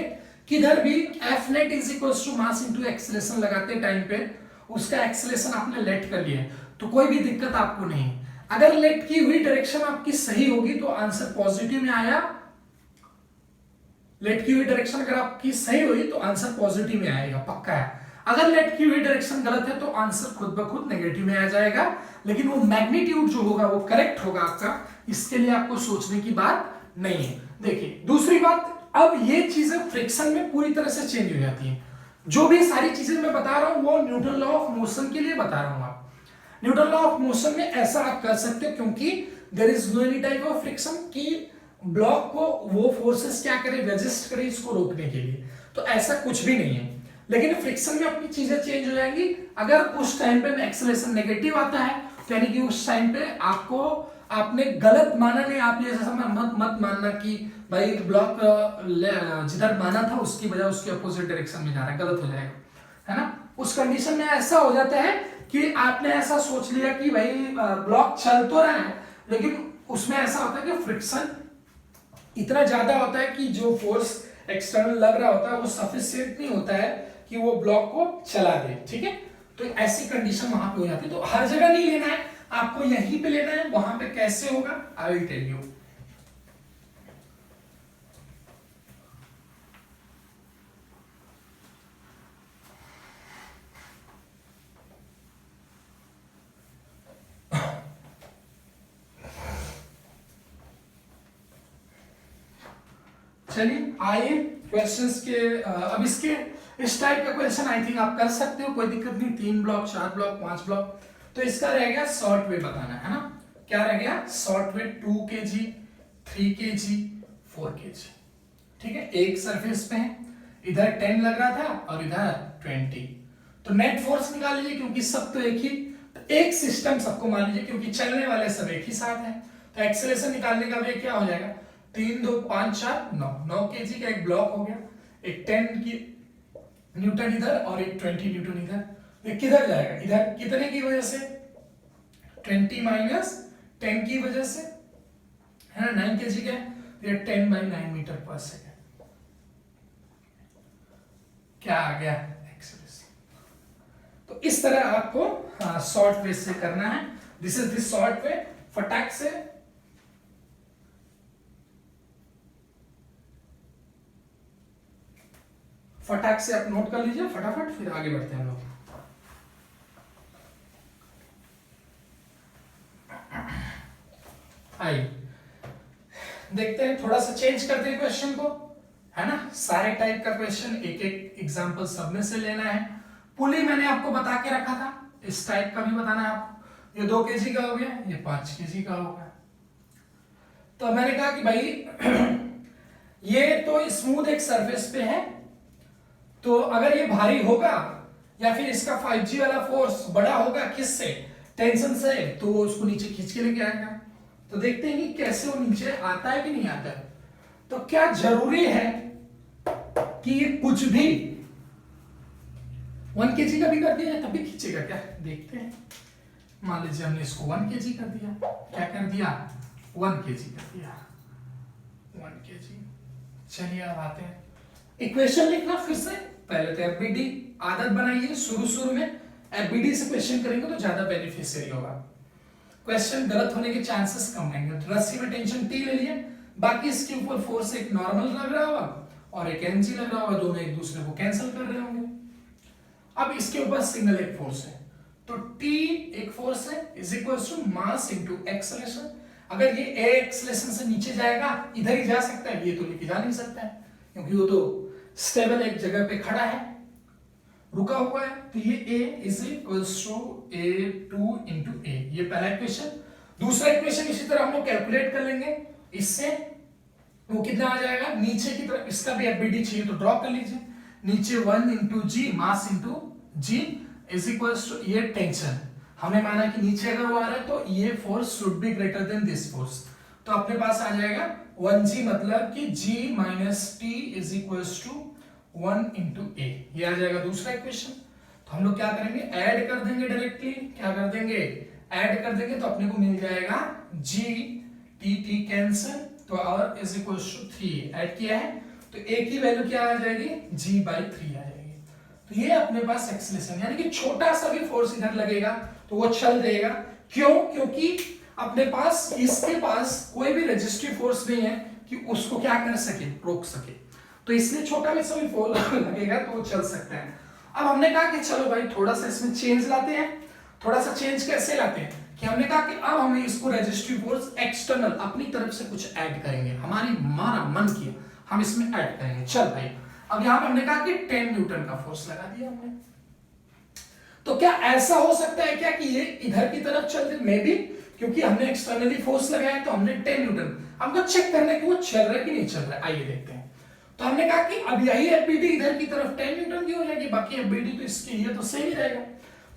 किधर भी F net is equals to mass into acceleration लगाते टाइम पे उसका एक्सेलरेशन आपने लेट कर लिया तो कोई भी दिक्कत आपको नहीं। अगर लेट की हुई डायरेक्शन आपकी सही होगी तो आंसर पॉजिटिव में आया। लेट की हुई डायरेक्शन अगर आपकी सही हुई तो आंसर पॉजिटिव में आएगा, पक्का है। अगर लेट की हुई डायरेक्शन गलत है तो आंसर खुद ब खुद नेगेटिव में आ जाएगा, लेकिन वो मैग्नीट्यूड जो होगा वो करेक्ट होगा आपका। इसके लिए आपको सोचने की बात नहीं है। देखिए दूसरी बात, अब ये चीजें फ्रिक्शन में पूरी तरह से चेंज हो जाती हैं। जो भी सारी चीजें मैं बता रहा हूं वो न्यूटन लॉ ऑफ मोशन के लिए बता रहा हूं। आप न्यूटन लॉ ऑफ मोशन में ऐसा आप कर सकते हो, क्योंकि there is no any type of friction कि ब्लॉक को वो फोर्सेस क्या करे, रेजिस्ट करे इसको रोकने के लिए, तो ऐसा कुछ भी नहीं है। लेकिन फ्रिक्शन में अपनी चीजें चेंज हो जाएंगी। अगर उस टाइम पे एक्सेलरेशन नेगेटिव आता है तो यानी कि उस टाइम पे आपने गलत माना नहीं। आप ये मत मानना कि भाई ब्लॉक जिधर माना था उसकी बजाय उसके अपोजिट डायरेक्शन में जा रहा है, गलत हो जाएगा, है ना। उस कंडीशन में ऐसा हो जाता है कि आपने ऐसा सोच लिया कि भाई ब्लॉक चल तो रहा है, लेकिन उसमें ऐसा होता है कि फ्रिक्शन इतना ज्यादा होता है कि जो फोर्स एक्सटर्नल लग रहा होता है वो सफिशिएंट नहीं होता है कि वो ब्लॉक को चला दे, ठीक है। तो ऐसी कंडीशन वहां पे हो जाती है। तो हर जगह नहीं लेना है, आपको यहीं पे लेना है। वहां पे कैसे होगा आई विल टेल यू। चलिए आइए क्वेश्चंस के अब इसके इस टाइप का क्वेश्चन आई थिंक आप कर सकते हो, कोई दिक्कत नहीं। 3 ब्लॉक, 4 ब्लॉक, 5 ब्लॉक। तो इसका रह गया शॉर्ट वे बताना, है ना। क्या रह गया? Short way 2 kg, 3 kg, 4 kg, ठीक है। एक सरफेस पे है, इधर 10 लग रहा था और इधर 20, तो नेट फोर्स निकाल लीजिए, क्योंकि सब तो एक सिस्टम सबको मान लीजिए, क्योंकि चलने वाले सब एक ही साथ हैं। तो एक्सेलरेशन निकालने का वे क्या हो जाएगा, 3 2 5 4 9 9 kg का एक ब्लॉक हो गया, एक 10 की न्यूटन इधर और एक 20 न्यूटन इधर। ये किधर जाएगा, इधर कितने की वजह से, 20 माइनस 10 की वजह से, है ना, 9 kg का है, ये 10/9 मीटर पर सेकेंड। क्या आ गया, एक्सेलरेशन। तो इस तरह आपको शॉर्ट वे से करना है। This is this short way. फटाक से आप नोट कर लीजिए फटाफट, फिर आगे बढ़ते हैं हम लोग। आइए देखते हैं, थोड़ा सा चेंज करते हैं क्वेश्चन को, है ना। सारे टाइप का क्वेश्चन एक एक एग्जांपल सब में से लेना है। पुली मैंने आपको बता के रखा था, इस टाइप का भी बताना है आपको। ये 2 kg का हो गया, ये 5 kg का हो गया। तो मैंने कहा कि भाई ये तो स्मूथ एक सरफेस पे है, तो अगर ये भारी होगा या फिर इसका 5G वाला फोर्स बड़ा होगा, किससे, टेंशन से, तो वो उसको नीचे खींच के लेके आएगा। तो देखते हैं कि कैसे वो नीचे आता है कि नहीं आता है। तो क्या जरूरी है कि ये कुछ भी 1 kg का भी कर दिया तभी खींचेगा क्या, देखते हैं। मान लीजिए हमने इसको 1 kg कर दिया, क्या कर दिया, 1 kg कर दिया, 1 kg। चलिए अब आते हैं, इक्वेशन लिखना फिर से। पहले तो एफबीडी आदत बनाइए, शुरू में एफबीडी से क्वेश्चन करेंगे तो ज्यादा बेनिफिशियरी होगा, क्वेश्चन गलत होने के चांसेस कम रहेंगे। तो रस्सी में टेंशन टी ले लिए, बाकी इसके ऊपर फोर्स एक नॉर्मल लग रहा होगा और एक एनजी लग रहा होगा, दोनों एक दूसरे को कैंसिल कर रहे होंगे। अब इसके ऊपर सिंगल एक फोर्स है, तो टी एक फोर्स है is equal to mass into acceleration. अगर ये एक्सेलरेशन से नीचे जाएगा, इधर ही जा सकता है, ये तो लेके जा नहीं सकता है, क्योंकि वो तो स्टेबल एक जगह पे खड़ा है, रुका हुआ है। तो ये A is equals to A2 into A, ये पहला इक्वेशन। दूसरा इक्वेशन इसी तरह हम लोग कैलकुलेट कर लेंगे, इससे वो कितना आ जाएगा, नीचे की तरफ इसका भी एफबीडी चाहिए तो ड्रॉ कर लीजिए, नीचे 1 into g, mass into g is equals to, ये टेंशन हमने माना कि नीचे अगर वो आ रहा है तो ये force should be greater than this force, तो अपने पास आ जाएगा 1g, मतलब कि g minus T is equals to 1 into A, ये आ जाएगा दूसरा इक्वेशन। तो हम लोग क्या करेंगे, ऐड कर देंगे डायरेक्टली, क्या कर देंगे, ऐड कर देंगे, तो अपने को मिल जाएगा g, t कैंसिल, तो और इज इक्वल्स टू 3, ऐड किया है तो a की वैल्यू क्या आ जाएगी, g/3 आ जाएगी। तो ये अपने पास एक्सेलरेशन, यानी कि छोटा सा भी फोर्स इधर लगेगा तो वो चल देगा। क्यों, क्योंकि अपने पास इसके पास कोई भी रेजिस्टिव फोर्स नहीं है कि उसको क्या कर सके, रोक सके, तो इसलिए छोटा भी सभी फोर्स लगेगा तो वो चल सकता है। अब हमने कहा कि चलो भाई थोड़ा सा इसमें चेंज लाते हैं। थोड़ा सा चेंज कैसे लाते हैं कि हमने कहा कि अब हमें इसको रेजिस्टिव फोर्स एक्सटर्नल अपनी तरफ से कुछ ऐड करेंगे, हमारा मन किया हम इसमें ऐड करेंगे। चल भाई, अब यहां पे हमने कहा कि 10 न्यूटन का फोर्स लगा दिया हमने, तो क्या ऐसा हो सकता है क्या कि ये इधर की तरफ चल दे, मे बी, क्योंकि हमने एक्सटर्नली फोर्स लगाया तो हमने 10 न्यूटन, हमको चेक करना है कि वो चल रहा है कि नहीं चल रहा है। आइए देखते हैं। तो हमने कहा कि अब यही एफबीडी इधर की तरफ 10 न्यूटन की हो जाएगी, बाकी एफबीडी तो इसके लिए तो सेम ही रहेगा।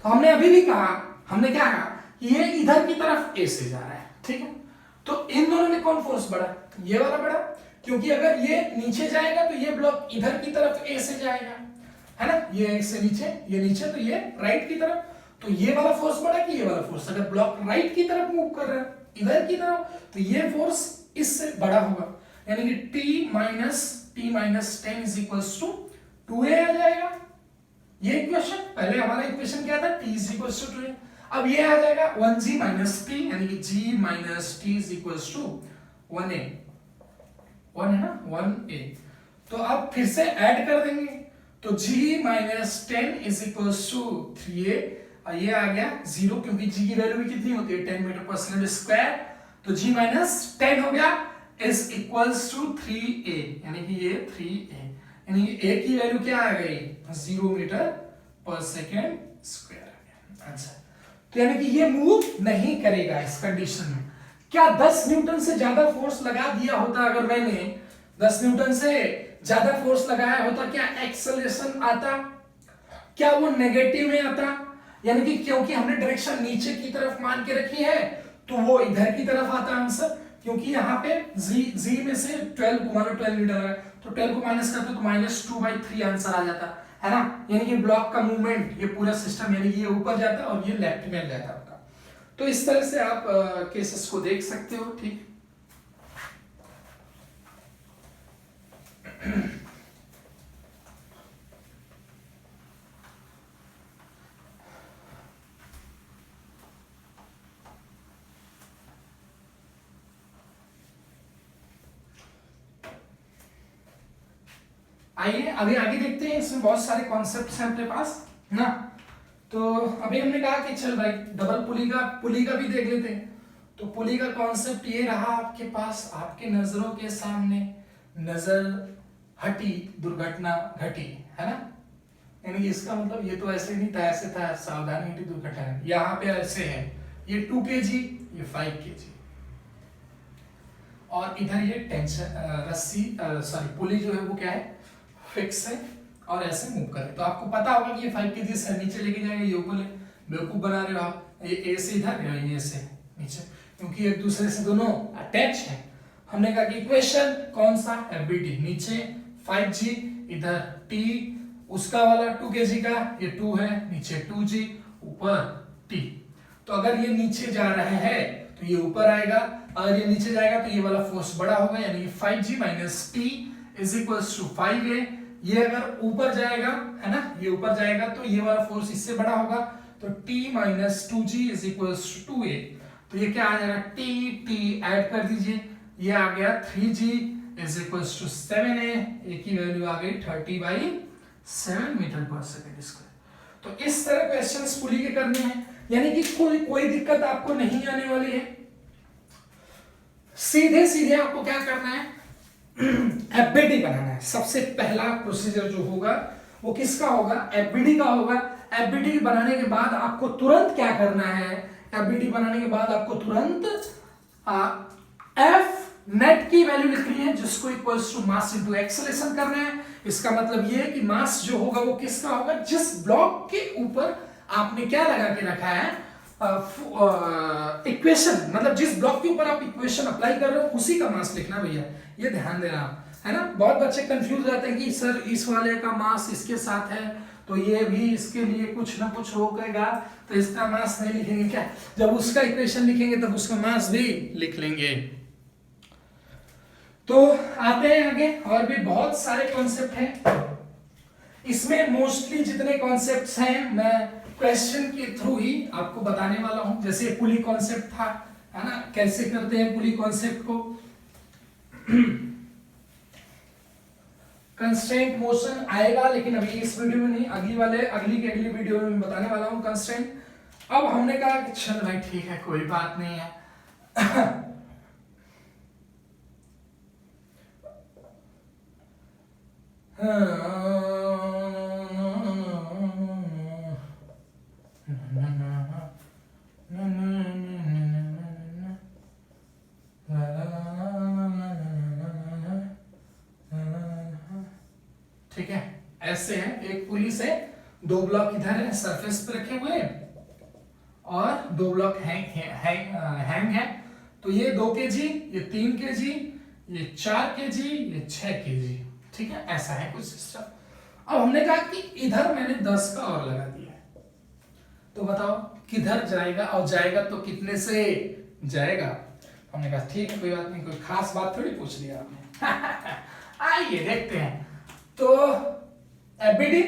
तो हमने अभी भी कहा, हमने क्या कहा कि ये इधर की तरफ ए से जा रहा है, ठीक है। तो इन दोनों में कौन फोर्स बढ़ा, ये वाला बढ़ा, क्योंकि अगर ये नीचे जाएगा तो ये ब्लॉक इधर की तरफ ए से जाएगा, है ना, ये से नीचे, ये नीचे, तो ये राइट की तरफ, तो ये वाला फोर्स बढ़ा कि ये वाला फोर्स, अगर ब्लॉक राइट की तरफ मूव कर रहा है इधर की तरफ, तो ये फोर्स इससे बड़ा होगा, यानी कि t minus 10 is equals to 2a आ जाएगा। ये इक्वेशन, पहले हमारा इक्वेशन क्या था, t is equals to 2a, अब ये आ जाएगा 1g माइनस t, यानी कि g minus t is equals to 1a, 1 है ना, 1a। तो अब फिर से ऐड कर देंगे, तो g minus 10 is equals to 3a, और ये आ गया 0, क्योंकि g की वैल्यू भी कितनी होती है, 10 मीटर पर सेकंड स्क्वायर, तो g माइनस 10 हो गया इज इक्वल्स टू 3a, यानी कि ये 3a, यानी कि a की वैल्यू क्या आ गई, 0 मीटर पर सेकंड स्क्वायर आ गया आंसर। तो यानी कि ये मूव नहीं करेगा इस कंडीशन में। क्या 10 न्यूटन से ज्यादा फोर्स लगा दिया होता, अगर मैंने 10 न्यूटन से ज्यादा फोर्स लगाया होता, क्या एक्सेलरेशन आता, क्या वो नेगेटिव में आता? यानी कि क्योंकि हमने डायरेक्शन नीचे की तरफ मान के रखी है तो वो इधर की तरफ आता आंसर, क्योंकि यहाँ पे जी में से 12 को मानो 12 मीटर है, तो 12 को माइनस करते तो -2/3 आंसर आ जाता है ना। यानी कि ब्लॉक का मूवमेंट, ये पूरा सिस्टम यानी कि ये ऊपर जाता और ये लेफ्ट में जाता आपका। तो इस तरह से आप केसेस को देख सकते हो। ठीक, आइए अभी आगे देखते हैं। इसमें बहुत सारे कॉन्सेप्ट्स हैं अपने पास ना। तो अभी हमने कहा कि चल भाई डबल पुली का भी देख लेते हैं। तो पुली का कॉन्सेप्ट ये रहा आपके पास, आपके नजरों के सामने, नजर हटी दुर्घटना घटी, है ना। यानी इसका मतलब ये तो ऐसे नहीं था, ऐसे था, सावधानी घटी दुर्घटना, यहाँ पे ऐसे है, ये 2 kg, ये 5 kg, और इधर ये टेंशन रस्सी सॉरी पुली जो है वो क्या है, फिक्स है और ऐसे मूव करे। तो आपको पता होगा कि ये 5 kg से नीचे लेके जाएंगे, ये ऊपर ले, बेवकूफ बना रहे हो आप। ये ए से इधर है, ये से नीचे, क्योंकि एक दूसरे से दोनों अटैच है। हमने कहा कि इक्वेशन कौन सा, एफबीटी, नीचे 5g, इधर t, उसका वाला 2 kg का, ये 2 है, नीचे 2g, ऊपर t। तो अगर ये नीचे जा रहा है तो ये ऊपर आएगा, अगर ये नीचे जाएगा तो ये वाला फोर्स बड़ा होगा, यानी कि 5g minus t is equals to 5a। ये अगर ऊपर जाएगा, है ना, ये ऊपर जाएगा तो ये वाला फोर्स इससे बड़ा होगा, तो t minus 2g is equals to 2a। तो ये क्या आ जाएगा, t ऐड कर दीजिए, ये आ गया 3g is equals to 7a, a की वैल्यू आ गई 30/7 मीटर पर सेकंड स्क्वायर। तो इस तरह क्वेश्चंस पुली के करने हैं, यानी कि कोई दिक्कत आपको नहीं आने वाली है। सीधे सीधे आपको क्या करना है, एफबीडी बनाना है। सबसे पहला प्रोसीजर जो होगा वो किसका होगा, एफबीडी का होगा। एफबीडी बनाने के बाद आपको तुरंत क्या करना है, एफबीडी बनाने के बाद आपको तुरंत एफ नेट की वैल्यू लिखनी है, जिसको equals to mass into acceleration करना है। इसका मतलब ये है कि मास जो होगा वो किसका होगा, जिस ब्लॉक के ऊपर आपने क्या लगा के रखा है, इक्वेशन, मतलब जिस ब्लॉक के ऊपर आप इक्वेशन अप्लाई कर रहे हो उसी का मास लिखना भैया, ये ध्यान देना, है ना। बहुत बच्चे कंफ्यूज रहते हैं कि सर इस वाले का मास इसके साथ है तो ये भी इसके लिए कुछ ना कुछ होगा, तो इसका मास नहीं लिखेंगे क्या, जब उसका इक्वेशन लिखेंगे तब उसका मास भी लिख लेंगे। तो आते हैं आगे, और भी बहुत सारे कॉन्सेप्ट हैं इसमें। मोस्टली जितने कॉन्सेप्ट्स हैं मैं क्वेश्चन के थ्रू ही आपको बताने वाला हूं। जैसे पुली कॉन्सेप्ट था, है ना, कैसे करते हैं पुली कॉन्सेप्ट को। कंस्ट्रेंट मोशन आएगा, लेकिन अभी इस वीडियो में नहीं, अगली वीडियो में बताने वाला हूं कंस्ट्रेंट। अब हमने कहा कि चल भाई ठीक है, कोई बात नहीं है। ठीक है, ऐसे है, एक पुली से 2 ब्लॉक इधर है सरफेस पे रखे हुए और 2 ब्लॉक हैंग है। तो ये 2 kg, ये 3 kg, ये 4 kg, ये 6 kg। ठीक है, ऐसा है कुछ सिस्टम। अब हमने कहा कि इधर मैंने 10 का और लगा दिया, तो बताओ किधर जाएगा, और जाएगा तो कितने से जाएगा। हमने कहा ठीक है, कोई बात नहीं, कोई खास बात थोड़ी पूछ लिया आपने। आइए देखते हैं। तो एफबीडी,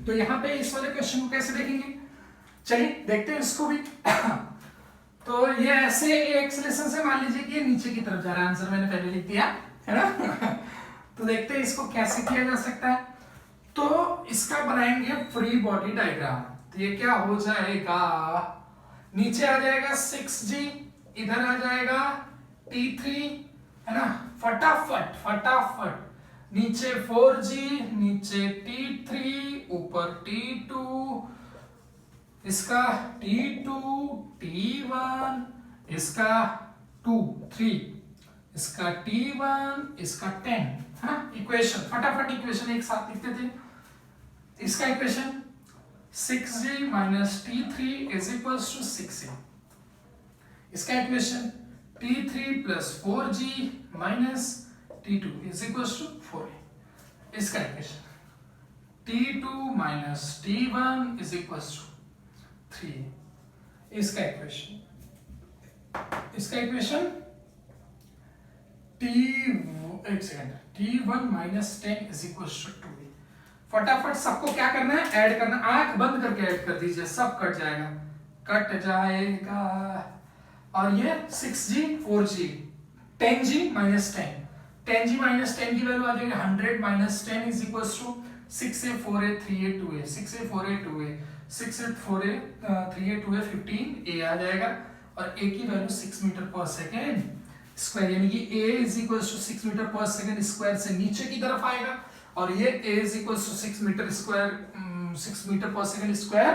तो यहां पे इस वाले क्वेश्चन को कैसे देखेंगे, चलिए देखते हैं इसको भी। तो ये ऐसे एक्सेलरेशन से मान लीजिए कि ये नीचे की तरफ जा रहा है, आंसर मैंने पहले लिख दिया है ना। तो देखते हैं इसको कैसे किया जा सकता है। तो इसका बनाएंगे फ्री बॉडी डायग्राम। तो ये क्या हो जाएगा, नीचे आ जाएगा 6g, इधर आ जाएगा t3, है ना, फटाफट नीचे 4g, नीचे t3, ऊपर t2, इसका t2, t1, इसका 2 3, इसका t1, इसका 10, है ना। इक्वेशन फटाफट इक्वेशन एक साथ लिखते थे। इसका equation 6g minus t3 is equals to 6a। इसका equation t3 plus 4g minus t2 is equals to 4a। इसका equation t2 minus t1 is equals to 3a। इसका equation t1 minus 10 is equals to 2a। फटाफट सबको क्या करना है, add करना। आंख बंद करके ऐड कर दीजिए, सब कट जाएगा, कट जाएगा। और ये 6g 4g 10g minus 10, 10g minus 10 की वैल्यू आ जाएगी 100 minus 10 is equals to 6a 4a 3a 2a 6a 4a 2a 6a 4a 3a 2a 15a आ जाएगा। और a की value 6 metre per second square, यानी कि a is equals to 6 metre per second square से नीचे की तरफ आएगा। और ये a is equals to 6 metre square 6 metre per second square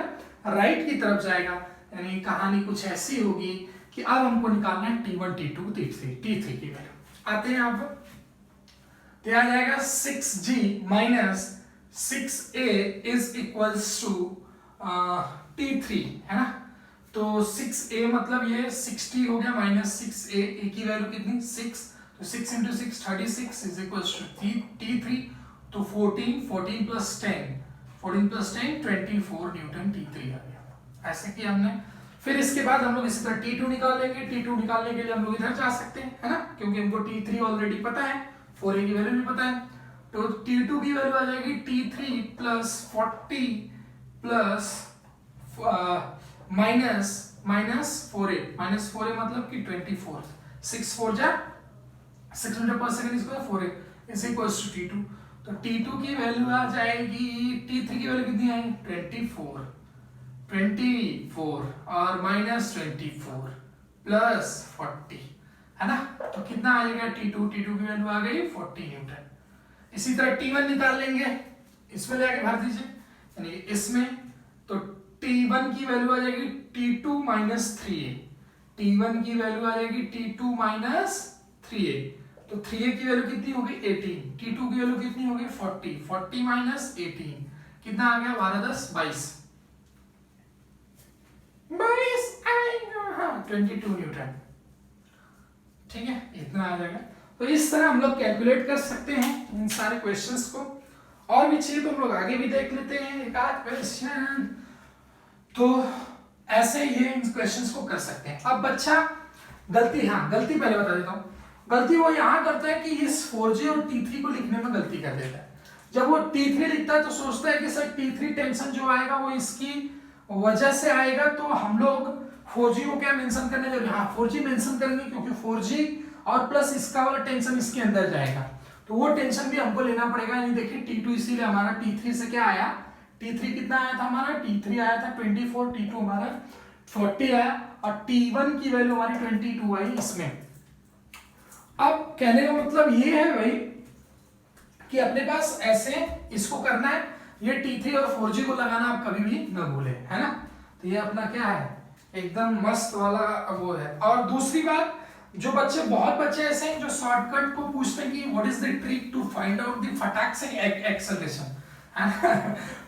right की तरफ जाएगा। यानी कहानी कुछ ऐसी होगी कि अब हमको निकालना है t1 t2 t3 की वैल्यू। आते हैं आप, तो आ जाएगा 6g minus 6a is equals to t3, है ना। तो 6a मतलब ये 60 हो गया माइनस 6a, a की वैल्यू कितनी 6, तो 6 into 6 36 is equals to t3। तो 14 प्लस 10 24 न्यूटन t3 आ गया। ऐसे किया हमने। फिर इसके बाद हम लोग इसी तरह t2 निकाल लेंगे। t2 निकालने के लिए हम लोग इधर जा सकते हैं, है ना, क्योंकि हमको t3 ऑलरेडी पता है, 4a की वैल्यू भी पता है। तो t2 की वैल्यू आ जाएगी t3 plus 40 plus minus 4a मतलब कि 24, 6 4 जा 6 metre per second square 4a is equals to t2। तो t2 की वैल्यू आ जाएगी, t3 की वैल्यू कितनी आएगी 24 और माइनस 24 प्लस 40, है ना। तो कितना आ जाएगा t2 की वैल्यू आ गई 40 न्यूटन। इसी तरह t1 निकाल लेंगे, इसमें लेके भर दीजिए, यानी इसमें तो t1 की वैल्यू आ जाएगी t2 माइनस 3a। t1 की वैल्यू आ जाएगी t2 माइनस 3a। तो 3a की वैल्यू कितनी होगी 18, t2 की वैल्यू कितनी होगी 40 माइनस 18 कितना आ गया 12 10 22 22 न्यूटन। ठीक है, इतना आ जाएगा। तो इस तरह हम लोग कैलकुलेट कर सकते हैं इन सारे क्वेश्चंस को। और भी चाहिए तो हम लोग आगे भी देख लेते हैं एक आध क्वेश्चन। तो ऐसे ये इन क्वेश्चंस को कर सकते हैं। अब बच्चा गलती पहले बता देता हूँ। गलती वो यहाँ करता है कि इस 4G और T3 को लिखने में गलती कर देता है। जब वो T3 लिखता है तो सोचता है कि सर T3 टेंशन जो आएगा वो इसकी वजह से आएगा, तो हम लोग 4G को क्या मेंशन करने जरूरी, 4G मेंशन करेंगे, क्योंकि 4G और प्लस इसका वाला टेंशन इसके अंदर जाएगा, तो वो टेंशन भी हमको लेना पड़ेगा। यानी देखिए T2 इसीलिए हमारा T3 से क्या आया, T3 कितना आया था हमारा, T3 आया था 24, T2 हमारा 40 आया, और T1 की वैल्यू हमारी 22 आई इसमें। अब कहने का मतलब ये है भाई कि अपने पास ऐसे इसको करना है, ये T3 और 4G को लगाना आप कभी भी न भूले, है ना। तो ये अपना क्या है, एकदम मस्त वाला वो है। और दूसरी बात, जो बच्चे बहुत बच्चे ऐसे हैं जो शॉर्टकट को पूछते हैं कि what is the trick to find out the फटाक से एक्सेलरेशन,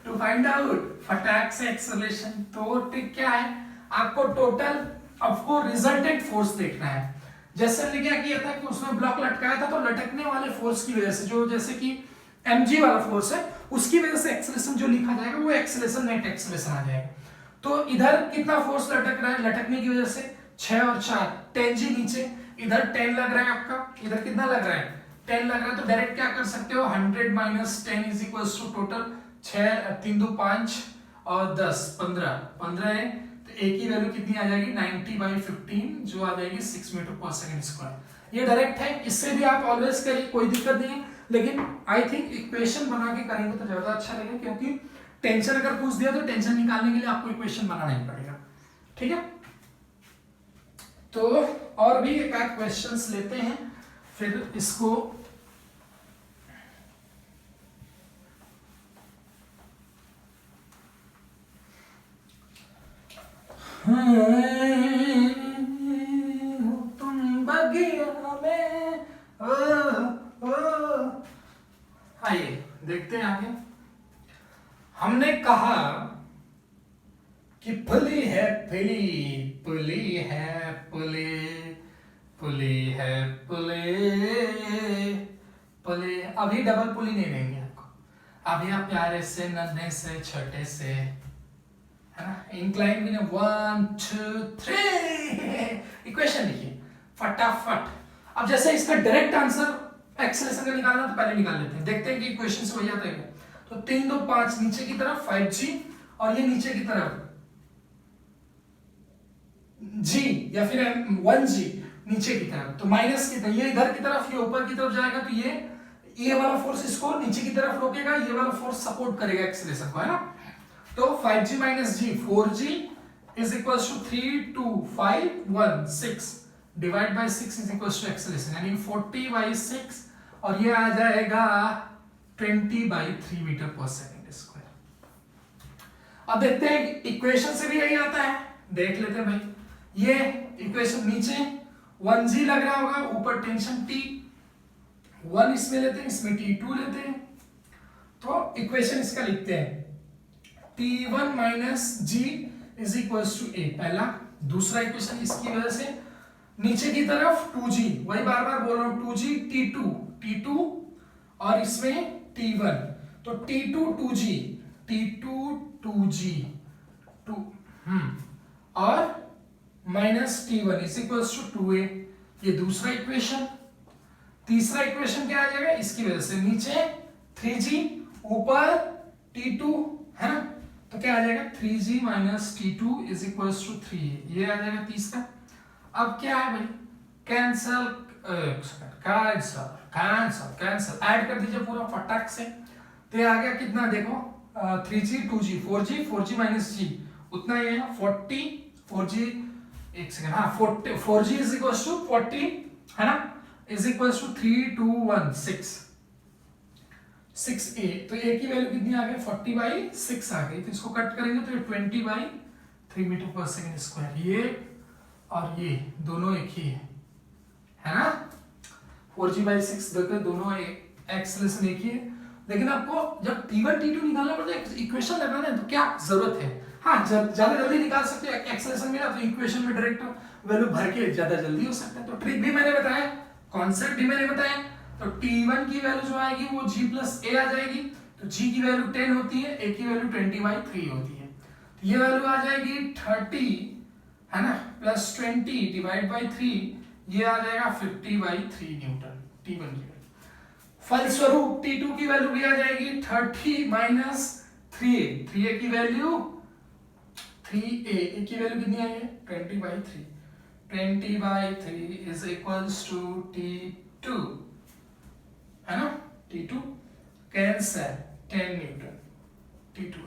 टू फाइंड आउट फटाक से एक्सेलरेशन। तो ट्रिक क्या है, आपको टोटल आपको रिजल्टेंट फोर्स देखना है। जैसे हमने क्या किया था कि उसमें ब्लॉक लटकाया था, तो लटकने वाले फोर्स की वजह से जो जैसे कि mg वाला फोर्स है उसकी वजह से एक्सेलरेशन जो लिखा जाएगा वो एक्सेलरेशन नेट एक्सेलरेशन आ जाएगा। तो इधर कितना फोर्स लटक रहा है, लटकने की वजह से 6 और 4 10g नीचे, इधर 10 लग रहा है आपका, इधर कितना लग रहा है 10 लग रहा है। तो डायरेक्ट क्या कर सकते हो 100 minus 10 is equals to total 6 3 2 5 और 10 15 है। तो a की वैल्यू कितनी आ जाएगी 90/15 जो आ जाएगी 6 मीटर पर सेकंड स्क्वायर। ये डायरेक्ट है, इससे भी आप ऑलवेज करिए, कोई दिक्कत नहीं है, लेकिन आई थिंक इक्वेशन बना के करेंगे तो ज्यादा अच्छा लगेगा, क्योंकि टेंशन अगर पूछ दिया तो टेंशन निकालने के लिए आपको इक्वेशन बनाना ही पड़ेगा। ठीक है, तो और भी एक आध क्वेश्चंस लेते हैं, फिर इसको तुम बगिया में ओ देखते हैं आगे। हमने कहा कि पुली है पुली, पुली है पुली, पुली है पुली, पुली। अभी डबल पुली नहीं देंगे आपको, अभी आप प्यारे से नन्हे से छोटे से, है ना, इंक्लाइन भी ना। 1 2 3 इक्वेशन लिखिए फटाफट। अब जैसे इसका डायरेक्ट आंसर एक्सेलरेशन का निकालना तो पहले निकाल लेते हैं, देखते हैं कि इक्वेशन से वही आता है। तो 3 2 5 नीचे की तरफ 5g और ये नीचे की तरफ g या फिर 1g नीचे की तरफ, तो माइनस की ये इधर की तरफ, ये ऊपर की तरफ जाएगा, तो ये वाला फोर्स इसको नीचे की तरफ रोकेगा, ये वाला फोर्स सपोर्ट करेगा एक्सेलरेशन को, है ना। तो 5g minus g 4g is equals to 3 2 5 1 6 divide by 6 is equals to acceleration, यानी 40/6 और ये आ जाएगा 20/3 मीटर पर सेकंड स्क्वायर। अब देखते हैं इक्वेशन से भी यही आता है, देख लेते हैं भाई। ये इक्वेशन नीचे 1g लग रहा होगा, ऊपर टेंशन T 1 इसमें लेते हैं, इसमें T2 लेते हैं, तो इक्वेशन इसका लिखते हैं T1 minus g is equals to a, पहला। दूसरा इक्वेशन इसकी वजह से नीचे की तरफ 2g, वही बार बार बोल रहा हूं, 2g T2 और इसमें T1, तो T2 2g, T2 2g 2 और minus T1 is equals to 2a, ये दूसरा इक्वेशन। तीसरा इक्वेशन क्या आ जाएगा, इसकी वजह से नीचे 3g ऊपर T2, है ना, तो क्या आ जाएगा 3g minus T2 is equals to 3, ये आ जाएगा तीसरा। अब क्या है भाई, cancel cancel cancel cancel, add कर दीजिए पूरा फटाक से, तो ये आ गया कितना देखो 3g 2g 4g minus g उतना ही है 40, 4g एक सेकंड, हाँ 4g इज इक्वल्स टू 40, है ना, इज इक्वल्स टू 3 2 1 6a, तो a की वैल्यू कितनी आ गई 40/6 आ गई, तो इसको कट करेंगे तो ये 20/3 मीटर पर सेकंड स्क्वायर, ये और ये दोनों एक ही है ना। 4g/6 देखो दोनों एक्सेलरेशन एक ही है, लेकिन आपको जब T1 T2 निकालना पड़ता है, इक्वेशन लगाना है, तो क्या जरूरत है, हाँ ज्यादा जल्दी निकाल सकते हो, एक्सेलरेशन मिला तो इक्वेशन में डायरेक्ट वैल्यू भर के ज्यादा जल्दी हो सकता है। तो ट्रिक भी मैंने बताया, कॉन्सेप्ट भी मैंने बताया। तो T1 की वैल्यू जो आएगी वो g प्लस a आ जाएगी, तो g की वैल्यू 10 होती है, a की वैल्यू 20/3 होती है, तो ये वैल्यू आ जाएगी 30, है ना, प्लस 20 डिवाइड बाय 3, ये आ जाएगा 50/3 न्यूटन T1 की वैल्यू। फलस्वरूप T2 की वैल्यू भी आ जाएगी 30 माइनस 3a, 3a की वैल्यू 3a, a की वैल्यू कितनी आई है 20/3, 20/3 इज इक्वल्स टू T2, है ना, T2 कैंसल 10 न्यूटन T2।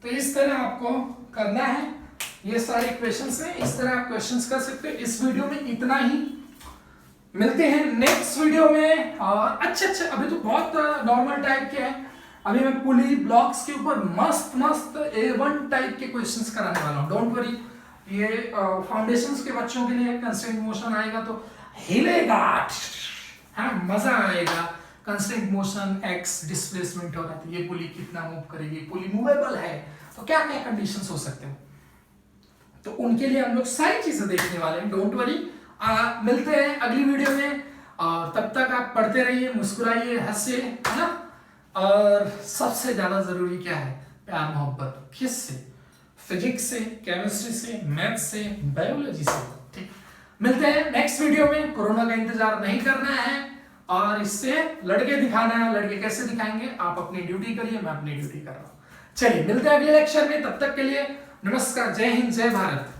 तो इस तरह आपको करना है, ये सारे इक्वेशंस हैं, इस तरह आप क्वेश्चंस कर सकते हो। इस वीडियो में इतना ही, मिलते हैं नेक्स्ट वीडियो में। और अच्छे अभी तो बहुत नॉर्मल टाइप के हैं, अभी मैं पुली ब्लॉक्स के ऊपर मस्त मस्त A1 टाइप के क्वेश्चंस कराने वाला हूँ, डोंट वरी। ये फाउंडेशंस के बच्चों के लिए कंस्ट्रेंट मोशन आएगा तो हिलेगा, है ना, मजा आएगा। कंस्ट्रेंट मोशन एक्स डिस्प्लेसमेंट हो रहा है, ये पुली कितना मूव करेगी, पुली मूवेबल है तो क्या क्या कंडीशंस हो सकते हैं, तो उनके लिए हम लोग सारी चीजें देखने वाले हैं, डोंट वरी। मिलते हैं अगली वीडियो में, और तब तक आप पढ़ते रहिए, मुस्कुराइए, हंसिए, है ना। और सबसे ज्यादा जरूरी क्या है, प्यार मोहब्बत, किससे, फिजिक्स से, केमिस्ट्री से, मैथ्स से, बायोलॉजी से, ठीक। मिलते हैं नेक्स्ट वीडियो में, कोरोना का इंतजार नहीं करना है और इससे लड़के दिखाना है। लड़के कैसे दिखाएंगे, आप अपनी ड्यूटी करिए, मैं अपनी ड्यूटी कर रहा हूं। चलिए मिलते हैं अगले लेक्चर में, तब तक के लिए नमस्कार, जय हिंद, जय भारत।